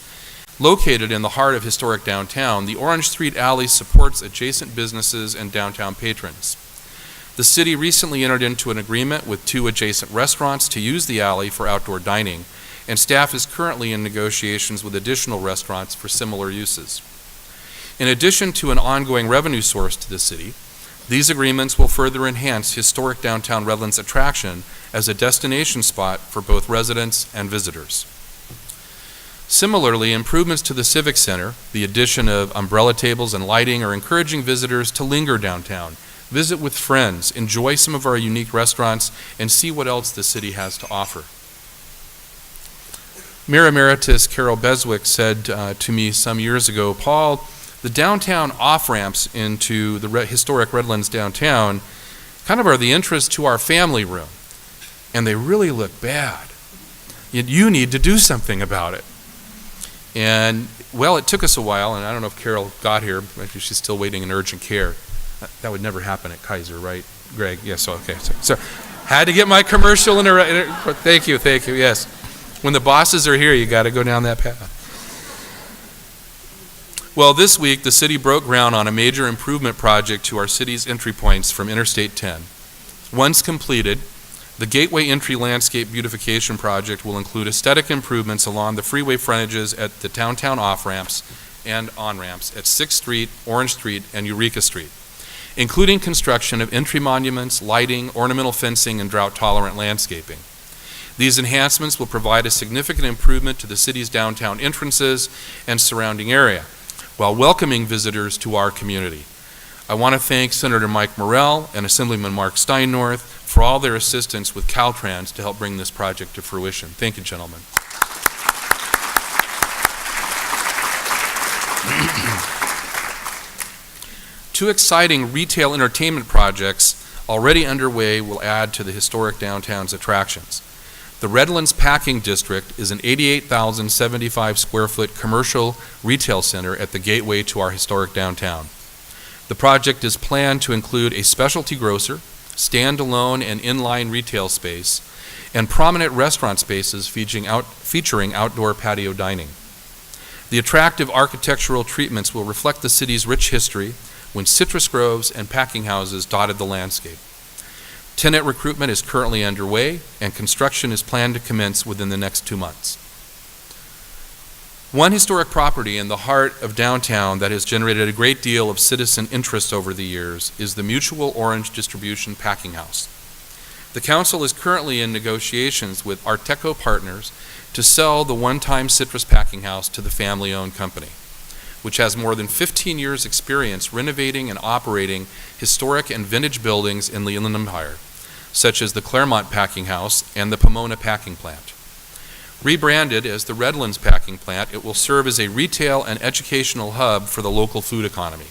Located in the heart of historic downtown, the Orange Street Alley supports adjacent businesses and downtown patrons. The city recently entered into an agreement with 2 adjacent restaurants to use the alley for outdoor dining, and staff is currently in negotiations with additional restaurants for similar uses. In addition to an ongoing revenue source to the city, these agreements will further enhance historic downtown Redlands' attraction as a destination spot for both residents and visitors. Similarly, improvements to the Civic Center, the addition of umbrella tables and lighting, are encouraging visitors to linger downtown, visit with friends, enjoy some of our unique restaurants, and see what else the city has to offer. Mayor Emeritus Carol Beswick said to me some years ago, "Paul, the downtown off-ramps into the historic Redlands downtown kind of are the entrance to our family room, and they really look bad. You need to do something about it." And, well, it took us a while, and I don't know if Carol got here. Maybe she's still waiting in urgent care. That would never happen at Kaiser, right, Greg? Yes, okay. So had to get my commercial in a thank you, yes. When the bosses are here, you got to go down that path. Well, this week, the city broke ground on a major improvement project to our city's entry points from Interstate 10. Once completed, the Gateway Entry Landscape Beautification Project will include aesthetic improvements along the freeway frontages at the downtown off-ramps and on-ramps at 6th Street, Orange Street, and Eureka Street, including construction of entry monuments, lighting, ornamental fencing, and drought-tolerant landscaping. These enhancements will provide a significant improvement to the city's downtown entrances and surrounding area, while welcoming visitors to our community. I want to thank Senator Mike Morrell and Assemblyman Mark Steinnorth for all their assistance with Caltrans to help bring this project to fruition. Thank you, gentlemen. Two exciting retail entertainment projects already underway will add to the historic downtown's attractions. The Redlands Packing District is an 88,075 square foot commercial retail center at the gateway to our historic downtown. The project is planned to include a specialty grocer, standalone and inline retail space, and prominent restaurant spaces featuring outdoor patio dining. The attractive architectural treatments will reflect the city's rich history when citrus groves and packing houses dotted the landscape. Tenant recruitment is currently underway, and construction is planned to commence within the next 2 months. One historic property in the heart of downtown that has generated a great deal of citizen interest over the years is the Mutual Orange Distribution Packing House. The council is currently in negotiations with Arteco Partners to sell the one-time citrus packing house to the family-owned company, which has more than 15 years' experience renovating and operating historic and vintage buildings in the Inland Empire, such as the Claremont Packing House and the Pomona Packing Plant. Rebranded as the Redlands Packing Plant, it will serve as a retail and educational hub for the local food economy,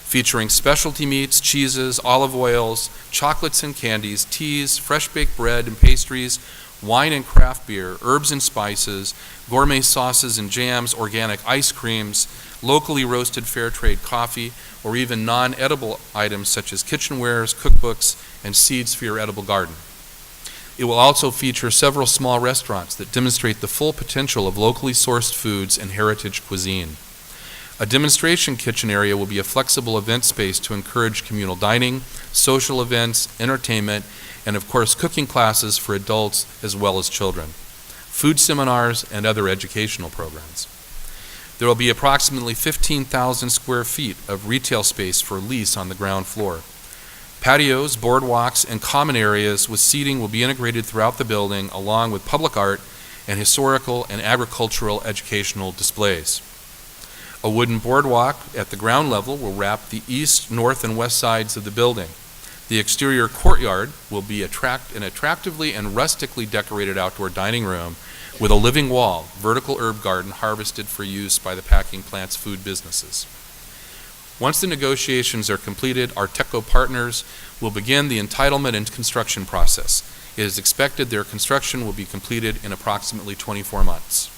featuring specialty meats, cheeses, olive oils, chocolates and candies, teas, fresh baked bread and pastries, wine and craft beer, herbs and spices, gourmet sauces and jams, organic ice creams, locally roasted fair trade coffee, or even non-edible items such as kitchenwares, cookbooks, and seeds for your edible garden. It will also feature several small restaurants that demonstrate the full potential of locally sourced foods and heritage cuisine. A demonstration kitchen area will be a flexible event space to encourage communal dining, social events, entertainment, and of course cooking classes for adults as well as children, food seminars, and other educational programs. There will be approximately 15,000 square feet of retail space for lease on the ground floor. Patios, boardwalks, and common areas with seating will be integrated throughout the building, along with public art and historical and agricultural educational displays. A wooden boardwalk at the ground level will wrap the east, north, and west sides of the building. The exterior courtyard will be an attractively and rustically decorated outdoor dining room with a living wall, vertical herb garden harvested for use by the packing plant's food businesses. Once the negotiations are completed, our TECO partners will begin the entitlement and construction process. It is expected their construction will be completed in approximately 24 months.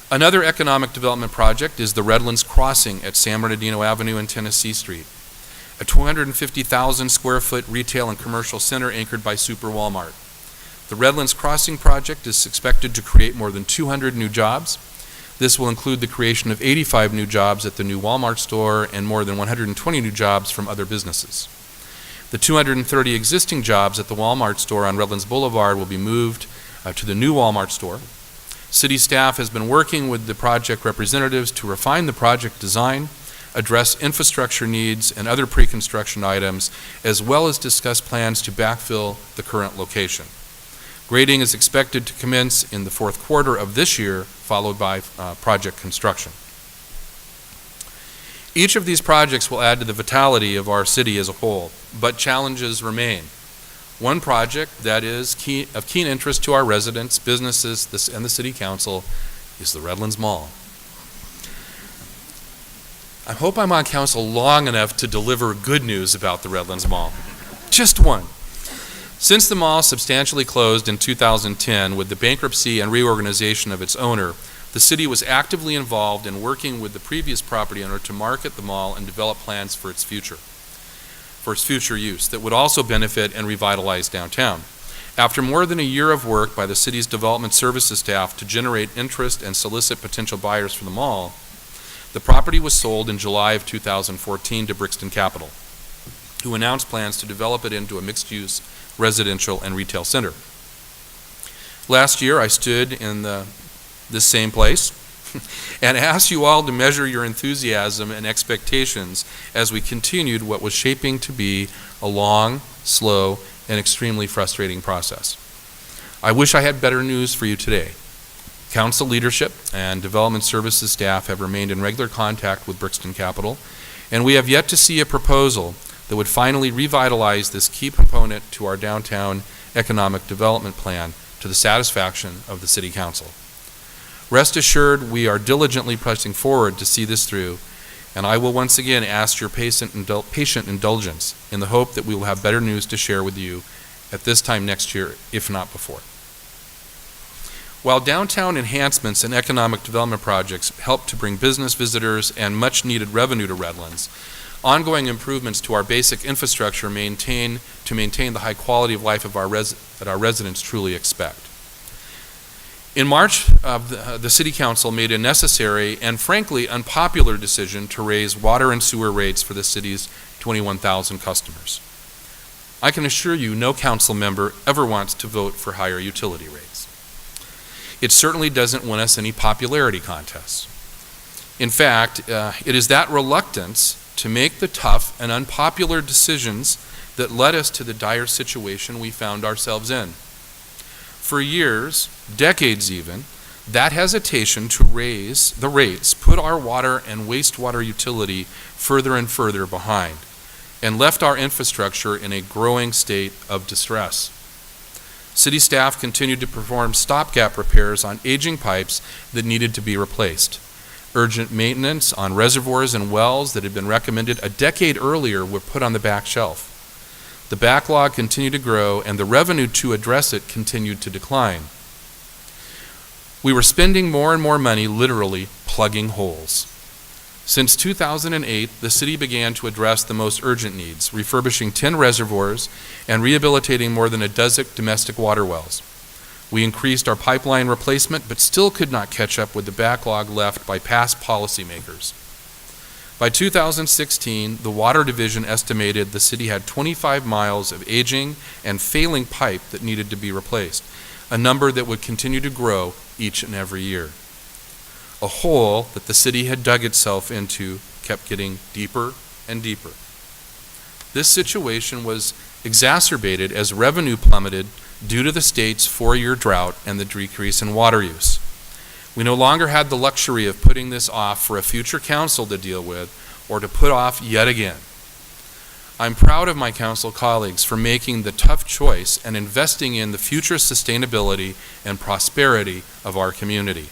Another economic development project is the Redlands Crossing at San Bernardino Avenue and Tennessee Street, a 250,000 square foot retail and commercial center anchored by Super Walmart. The Redlands Crossing project is expected to create more than 200 new jobs. This will include the creation of 85 new jobs at the new Walmart store and more than 120 new jobs from other businesses. The 230 existing jobs at the Walmart store on Redlands Boulevard will be moved to the new Walmart store. City staff has been working with the project representatives to refine the project design, address infrastructure needs and other pre-construction items, as well as discuss plans to backfill the current location. Grading is expected to commence in the fourth quarter of this year, followed by project construction. Each of these projects will add to the vitality of our city as a whole, but challenges remain. One project that is of keen interest to our residents, businesses, and the City Council is the Redlands Mall. I hope I'm on council long enough to deliver good news about the Redlands Mall. Just one. Since the mall substantially closed in 2010 with the bankruptcy and reorganization of its owner, the city was actively involved in working with the previous property owner to market the mall and develop plans for its future use that would also benefit and revitalize downtown. After more than a year of work by the city's development services staff to generate interest and solicit potential buyers for the mall, the property was sold in July of 2014 to Brixton Capital, who announced plans to develop it into a mixed-use residential and retail center. Last year, I stood in this same place and asked you all to measure your enthusiasm and expectations as we continued what was shaping to be a long, slow, and extremely frustrating process. I wish I had better news for you today. Council leadership and development services staff have remained in regular contact with Brixton Capital, and we have yet to see a proposal that would finally revitalize this key component to our downtown economic development plan to the satisfaction of the City Council. Rest assured, we are diligently pressing forward to see this through, and I will once again ask your patient indulgence in the hope that we will have better news to share with you at this time next year, if not before. While downtown enhancements and economic development projects help to bring business visitors and much-needed revenue to Redlands, ongoing improvements to our basic infrastructure maintain the high quality of life of that our residents truly expect. In March, the City Council made a necessary and frankly unpopular decision to raise water and sewer rates for the city's 21,000 customers. I can assure you no council member ever wants to vote for higher utility rates. It certainly doesn't win us any popularity contests. In fact, it is that reluctance to make the tough and unpopular decisions that led us to the dire situation we found ourselves in. For years, decades even, that hesitation to raise the rates put our water and wastewater utility further and further behind and left our infrastructure in a growing state of distress. City staff continued to perform stopgap repairs on aging pipes that needed to be replaced. Urgent maintenance on reservoirs and wells that had been recommended a decade earlier were put on the back shelf. The backlog continued to grow, and the revenue to address it continued to decline. We were spending more and more money literally plugging holes. Since 2008, the city began to address the most urgent needs, refurbishing 10 reservoirs and rehabilitating more than a dozen domestic water wells. We increased our pipeline replacement, but still could not catch up with the backlog left by past policymakers. By 2016, the Water Division estimated the city had 25 miles of aging and failing pipe that needed to be replaced, a number that would continue to grow each and every year. A hole that the city had dug itself into kept getting deeper and deeper. This situation was exacerbated as revenue plummeted due to the state's 4-year drought and the decrease in water use. We no longer had the luxury of putting this off for a future council to deal with or to put off yet again. I'm proud of my council colleagues for making the tough choice and investing in the future sustainability and prosperity of our community.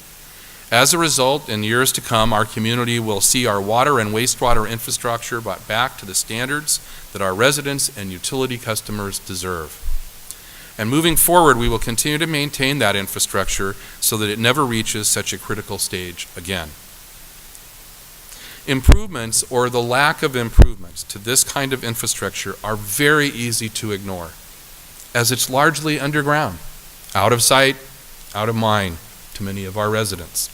As a result, in years to come, our community will see our water and wastewater infrastructure brought back to the standards that our residents and utility customers deserve. And moving forward, we will continue to maintain that infrastructure so that it never reaches such a critical stage again. Improvements, or the lack of improvements, to this kind of infrastructure are very easy to ignore, as it's largely underground, out of sight, out of mind to many of our residents.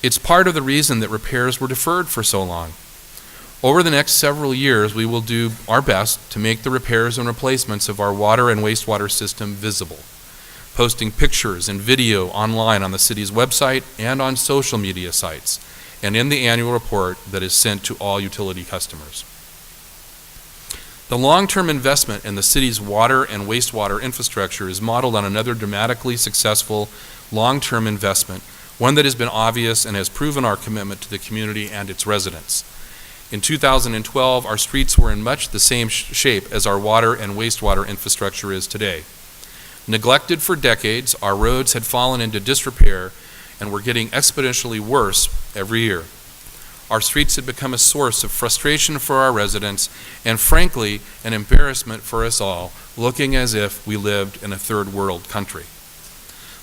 It's part of the reason that repairs were deferred for so long. Over the next several years, we will do our best to make the repairs and replacements of our water and wastewater system visible, posting pictures and video online on the city's website and on social media sites, and in the annual report that is sent to all utility customers. The long-term investment in the city's water and wastewater infrastructure is modeled on another dramatically successful long-term investment, one that has been obvious and has proven our commitment to the community and its residents. In 2012, our streets were in much the same shape as our water and wastewater infrastructure is today. Neglected for decades, our roads had fallen into disrepair and were getting exponentially worse every year. Our streets had become a source of frustration for our residents and, frankly, an embarrassment for us all, looking as if we lived in a third world country.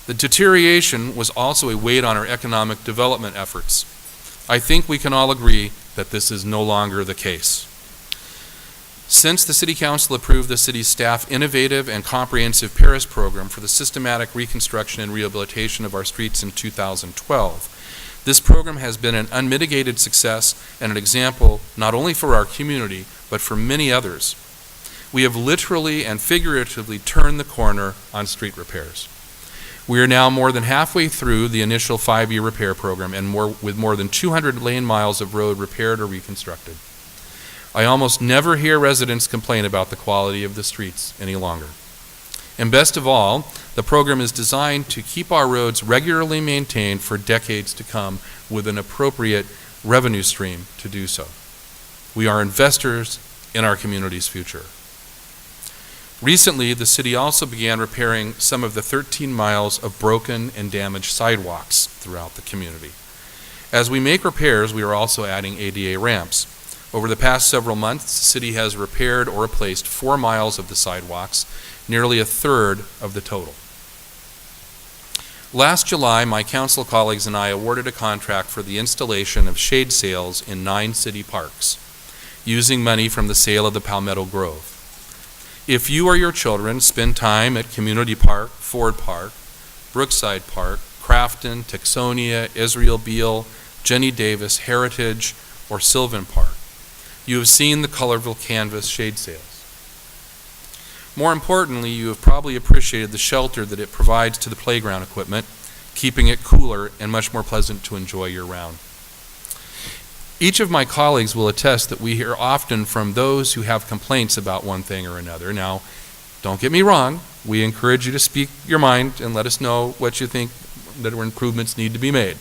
The deterioration was also a weight on our economic development efforts. I think we can all agree that this is no longer the case. Since the City Council approved the city's staff innovative and comprehensive Paris program for the systematic reconstruction and rehabilitation of our streets in 2012, this program has been an unmitigated success and an example not only for our community, but for many others. We have literally and figuratively turned the corner on street repairs. We are now more than halfway through the initial 5-year repair program and with more than 200 lane miles of road repaired or reconstructed. I almost never hear residents complain about the quality of the streets any longer. And best of all, the program is designed to keep our roads regularly maintained for decades to come with an appropriate revenue stream to do so. We are investors in our community's future. Recently, the city also began repairing some of the 13 miles of broken and damaged sidewalks throughout the community. As we make repairs, we are also adding ADA ramps. Over the past several months, the city has repaired or replaced 4 miles of the sidewalks, nearly a third of the total. Last July, my council colleagues and I awarded a contract for the installation of shade sails in 9 city parks, using money from the sale of the Palmetto Grove. If you or your children spend time at Community Park, Ford Park, Brookside Park, Crafton, Texonia, Israel Beale, Jenny Davis, Heritage, or Sylvan Park, you have seen the colorful canvas shade sails. More importantly, you have probably appreciated the shelter that it provides to the playground equipment, keeping it cooler and much more pleasant to enjoy year-round. Each of my colleagues will attest that we hear often from those who have complaints about one thing or another. Now, don't get me wrong, we encourage you to speak your mind and let us know what you think that improvements need to be made.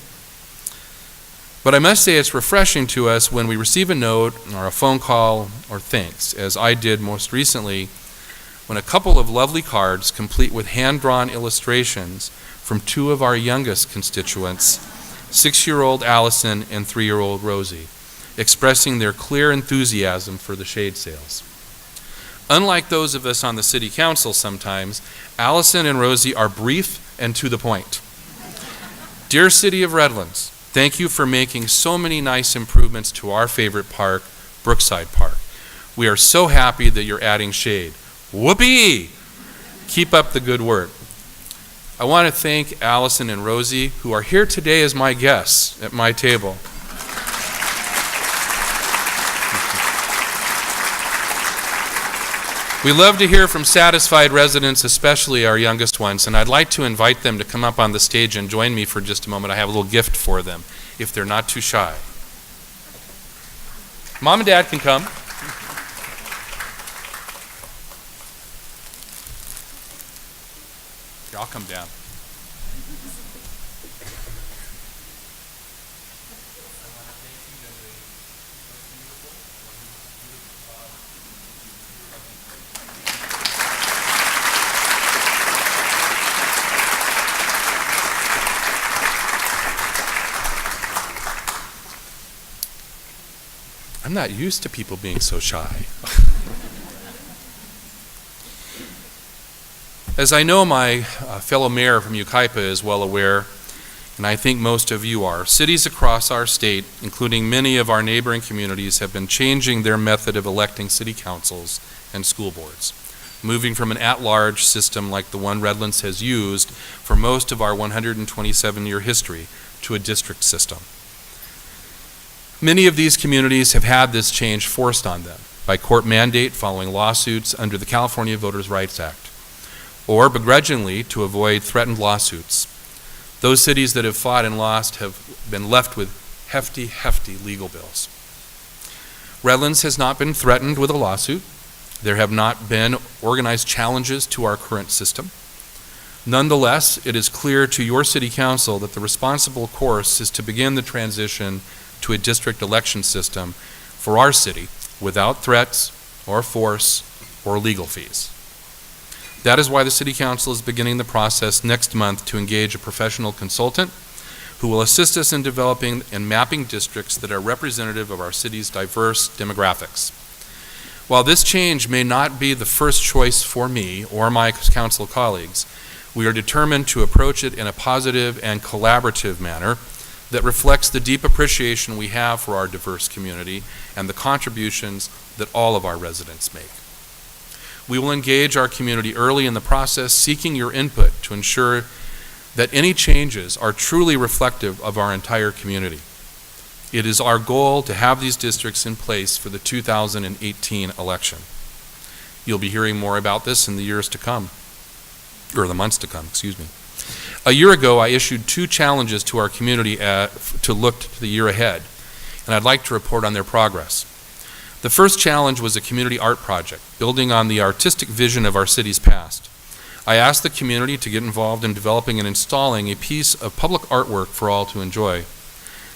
But I must say it's refreshing to us when we receive a note or a phone call or thanks, as I did most recently, when a couple of lovely cards, complete with hand-drawn illustrations from 2 of our youngest constituents, 6-year-old Allison and 3-year-old Rosie, expressing their clear enthusiasm for the shade sails. Unlike those of us on the city council sometimes, Allison and Rosie are brief and to the point. Dear City of Redlands, thank you for making so many nice improvements to our favorite park, Brookside Park. We are so happy that you're adding shade. Whoopee! Keep up the good work. I want to thank Allison and Rosie, who are here today as my guests at my table. We love to hear from satisfied residents, especially our youngest ones, and I'd like to invite them to come up on the stage and join me for just a moment. I have a little gift for them, if they're not too shy. Mom and Dad can come. Here, I'll come down. I'm not used to people being so shy. As I know my fellow mayor from Yucaipa is well aware, and I think most of you are, cities across our state, including many of our neighboring communities, have been changing their method of electing city councils and school boards, moving from an at-large system like the one Redlands has used for most of our 127-year history to a district system. Many of these communities have had this change forced on them by court mandate following lawsuits under the California Voters' Rights Act, or begrudgingly to avoid threatened lawsuits. Those cities that have fought and lost have been left with hefty, hefty legal bills. Redlands has not been threatened with a lawsuit. There have not been organized challenges to our current system. Nonetheless, it is clear to your city council that the responsible course is to begin the transition to a district election system for our city without threats or force or legal fees. That is why the City Council is beginning the process next month to engage a professional consultant who will assist us in developing and mapping districts that are representative of our city's diverse demographics. While this change may not be the first choice for me or my council colleagues, we are determined to approach it in a positive and collaborative manner that reflects the deep appreciation we have for our diverse community and the contributions that all of our residents make. We will engage our community early in the process, seeking your input to ensure that any changes are truly reflective of our entire community. It is our goal to have these districts in place for the 2018 election. You'll be hearing more about this in the years to come, or the months to come, excuse me. A year ago, I issued 2 challenges to our community to look to the year ahead, and I'd like to report on their progress. The first challenge was a community art project, building on the artistic vision of our city's past. I asked the community to get involved in developing and installing a piece of public artwork for all to enjoy.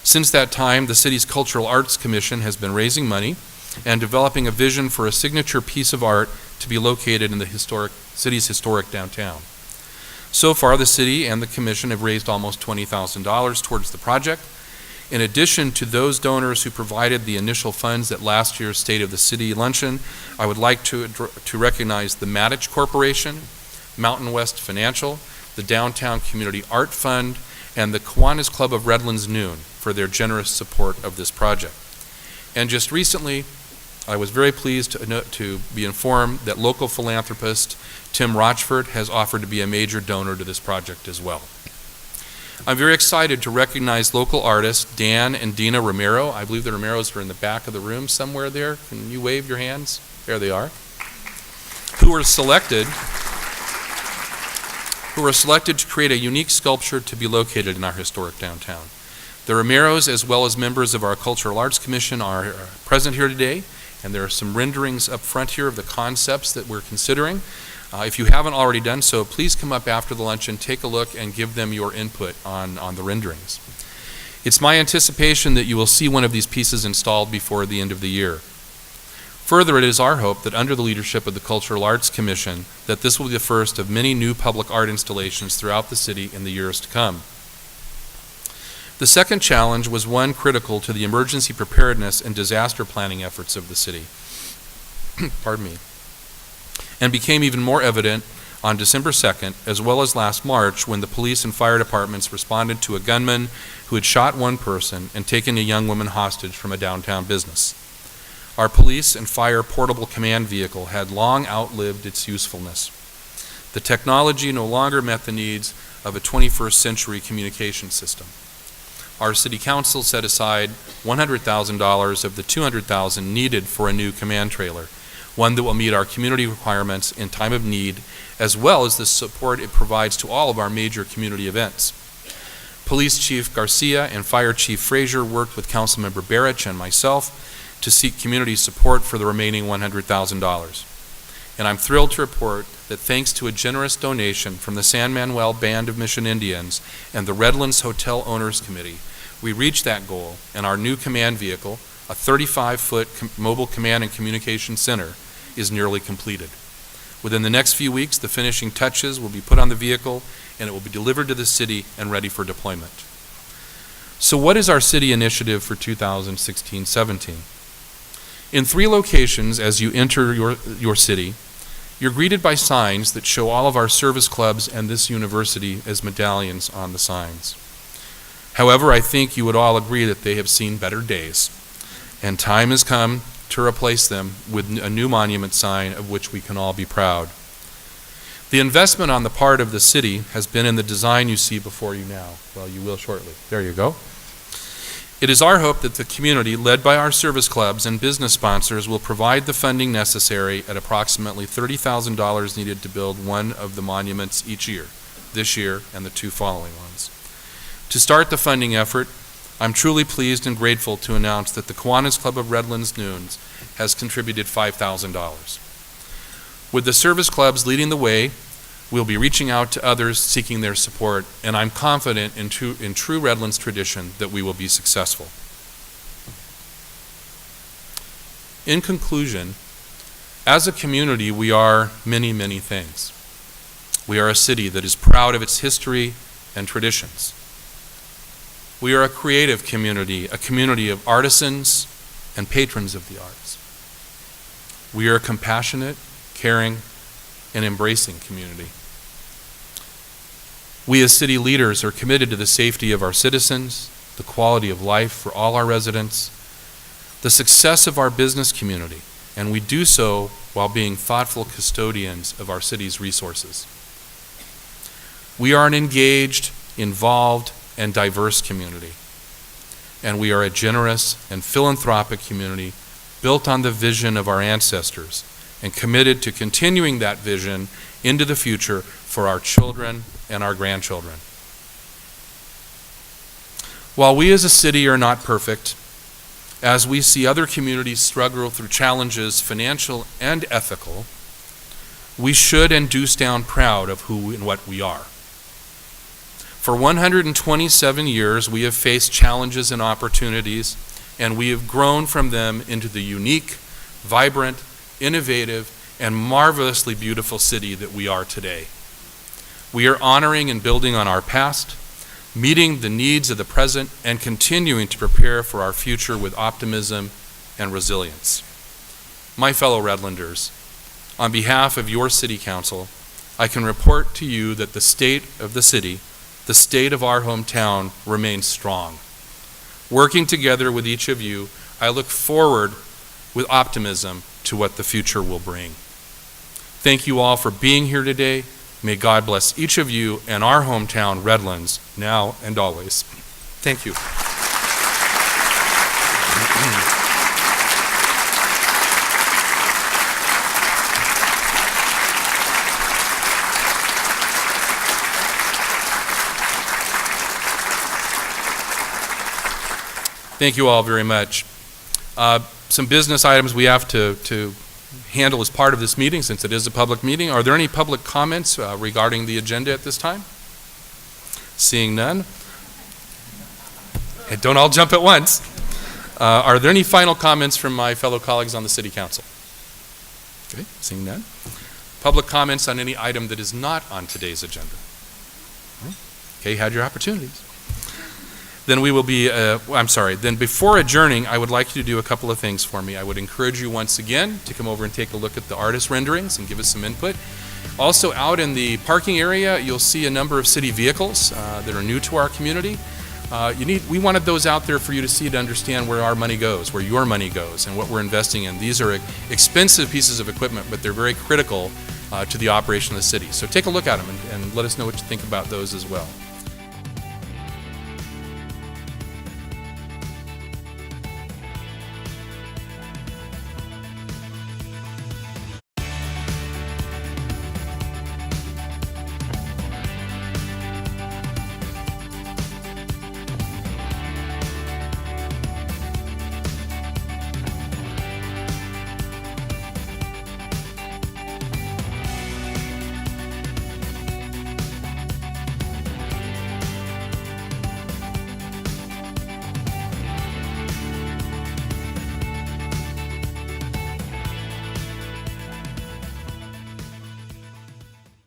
Since that time, the city's Cultural Arts Commission has been raising money and developing a vision for a signature piece of art to be located in the city's historic downtown. So far, the city and the commission have raised almost $20,000 towards the project. In addition to those donors who provided the initial funds at last year's State of the City luncheon, I would like to recognize the Mattich Corporation, Mountain West Financial, the Downtown Community Art Fund, and the Kiwanis Club of Redlands Noon for their generous support of this project. And just recently, I was very pleased to be informed that local philanthropist Tim Rochford has offered to be a major donor to this project as well. I'm very excited to recognize local artists Dan and Dina Romero. I believe the Romeros are in the back of the room somewhere there. Can you wave your hands? There they are. Who were selected to create a unique sculpture to be located in our historic downtown. The Romeros, as well as members of our Cultural Arts Commission, are present here today, and there are some renderings up front here of the concepts that we're considering. If you haven't already done so, please come up after the luncheon, take a look, and give them your input on the renderings. It's my anticipation that you will see one of these pieces installed before the end of the year. Further, it is our hope that under the leadership of the Cultural Arts Commission, that this will be the first of many new public art installations throughout the city in the years to come. The second challenge was one critical to the emergency preparedness and disaster planning efforts of the city. Pardon me. and became even more evident on December 2nd, as well as last March, when the police and fire departments responded to a gunman who had shot one person and taken a young woman hostage from a downtown business. Our police and fire portable command vehicle had long outlived its usefulness. The technology no longer met the needs of a 21st century communication system. Our city council set aside $100,000 of the $200,000 needed for a new command trailer, one that will meet our community requirements in time of need, as well as the support it provides to all of our major community events. Police Chief Garcia and Fire Chief Frazier worked with Councilmember Barrich and myself to seek community support for the remaining $100,000. And I'm thrilled to report that thanks to a generous donation from the San Manuel Band of Mission Indians and the Redlands Hotel Owners Committee, we reached that goal, and our new command vehicle, a 35-foot mobile command and communication center, is nearly completed. Within the next few weeks, the finishing touches will be put on the vehicle, and it will be delivered to the city and ready for deployment. So what is our city initiative for 2016-17? In 3 locations as you enter your city, you're greeted by signs that show all of our service clubs and this university as medallions on the signs. However, I think you would all agree that they have seen better days, and time has come to replace them with a new monument sign of which we can all be proud. The investment on the part of the city has been in the design you see before you now. Well, you will shortly. There you go. It is our hope that the community, led by our service clubs and business sponsors, will provide the funding necessary at approximately $30,000 needed to build one of the monuments each year, this year and the 2 following ones. To start the funding effort, I'm truly pleased and grateful to announce that the Kiwanis Club of Redlands Noons has contributed $5,000. With the service clubs leading the way, we'll be reaching out to others seeking their support, and I'm confident in true Redlands tradition that we will be successful. In conclusion, as a community, we are many, many things. We are a city that is proud of its history and traditions. We are a creative community, a community of artisans and patrons of the arts. We are a compassionate, caring, and embracing community. We as city leaders are committed to the safety of our citizens, the quality of life for all our residents, the success of our business community, and we do so while being thoughtful custodians of our city's resources. We are an engaged, involved, and diverse community, and we are a generous and philanthropic community built on the vision of our ancestors and committed to continuing that vision into the future for our children and our grandchildren. While we as a city are not perfect, as we see other communities struggle through challenges, financial and ethical, we should and do stand proud of who and what we are. For 127 years, we have faced challenges and opportunities, and we have grown from them into the unique, vibrant, innovative, and marvelously beautiful city that we are today. We are honoring and building on our past, meeting the needs of the present, and continuing to prepare for our future with optimism and resilience. My fellow Redlanders, on behalf of your City Council, I can report to you that the state of the city, the state of our hometown, remains strong. Working together with each of you, I look forward with optimism to what the future will bring. Thank you all for being here today. May God bless each of you and our hometown, Redlands, now and always. Thank you. Thank you all very much. Some business items we have to handle as part of this meeting, since it is a public meeting. Are there any public comments regarding the agenda at this time? Seeing none. And don't all jump at once. Are there any final comments from my fellow colleagues on the City Council? Okay, seeing none. Public comments on any item that is not on today's agenda? Okay, you had your opportunities. then we will be, then before adjourning, I would like you to do a couple of things for me. I would encourage you once again to come over and take a look at the artist renderings and give us some input. Also, out in the parking area, you'll see a number of city vehicles that are new to our community. We wanted those out there for you to see, to understand where our money goes, where your money goes, and what we're investing in. These are expensive pieces of equipment, but they're very critical to the operation of the city. So take a look at them and let us know what you think about those as well.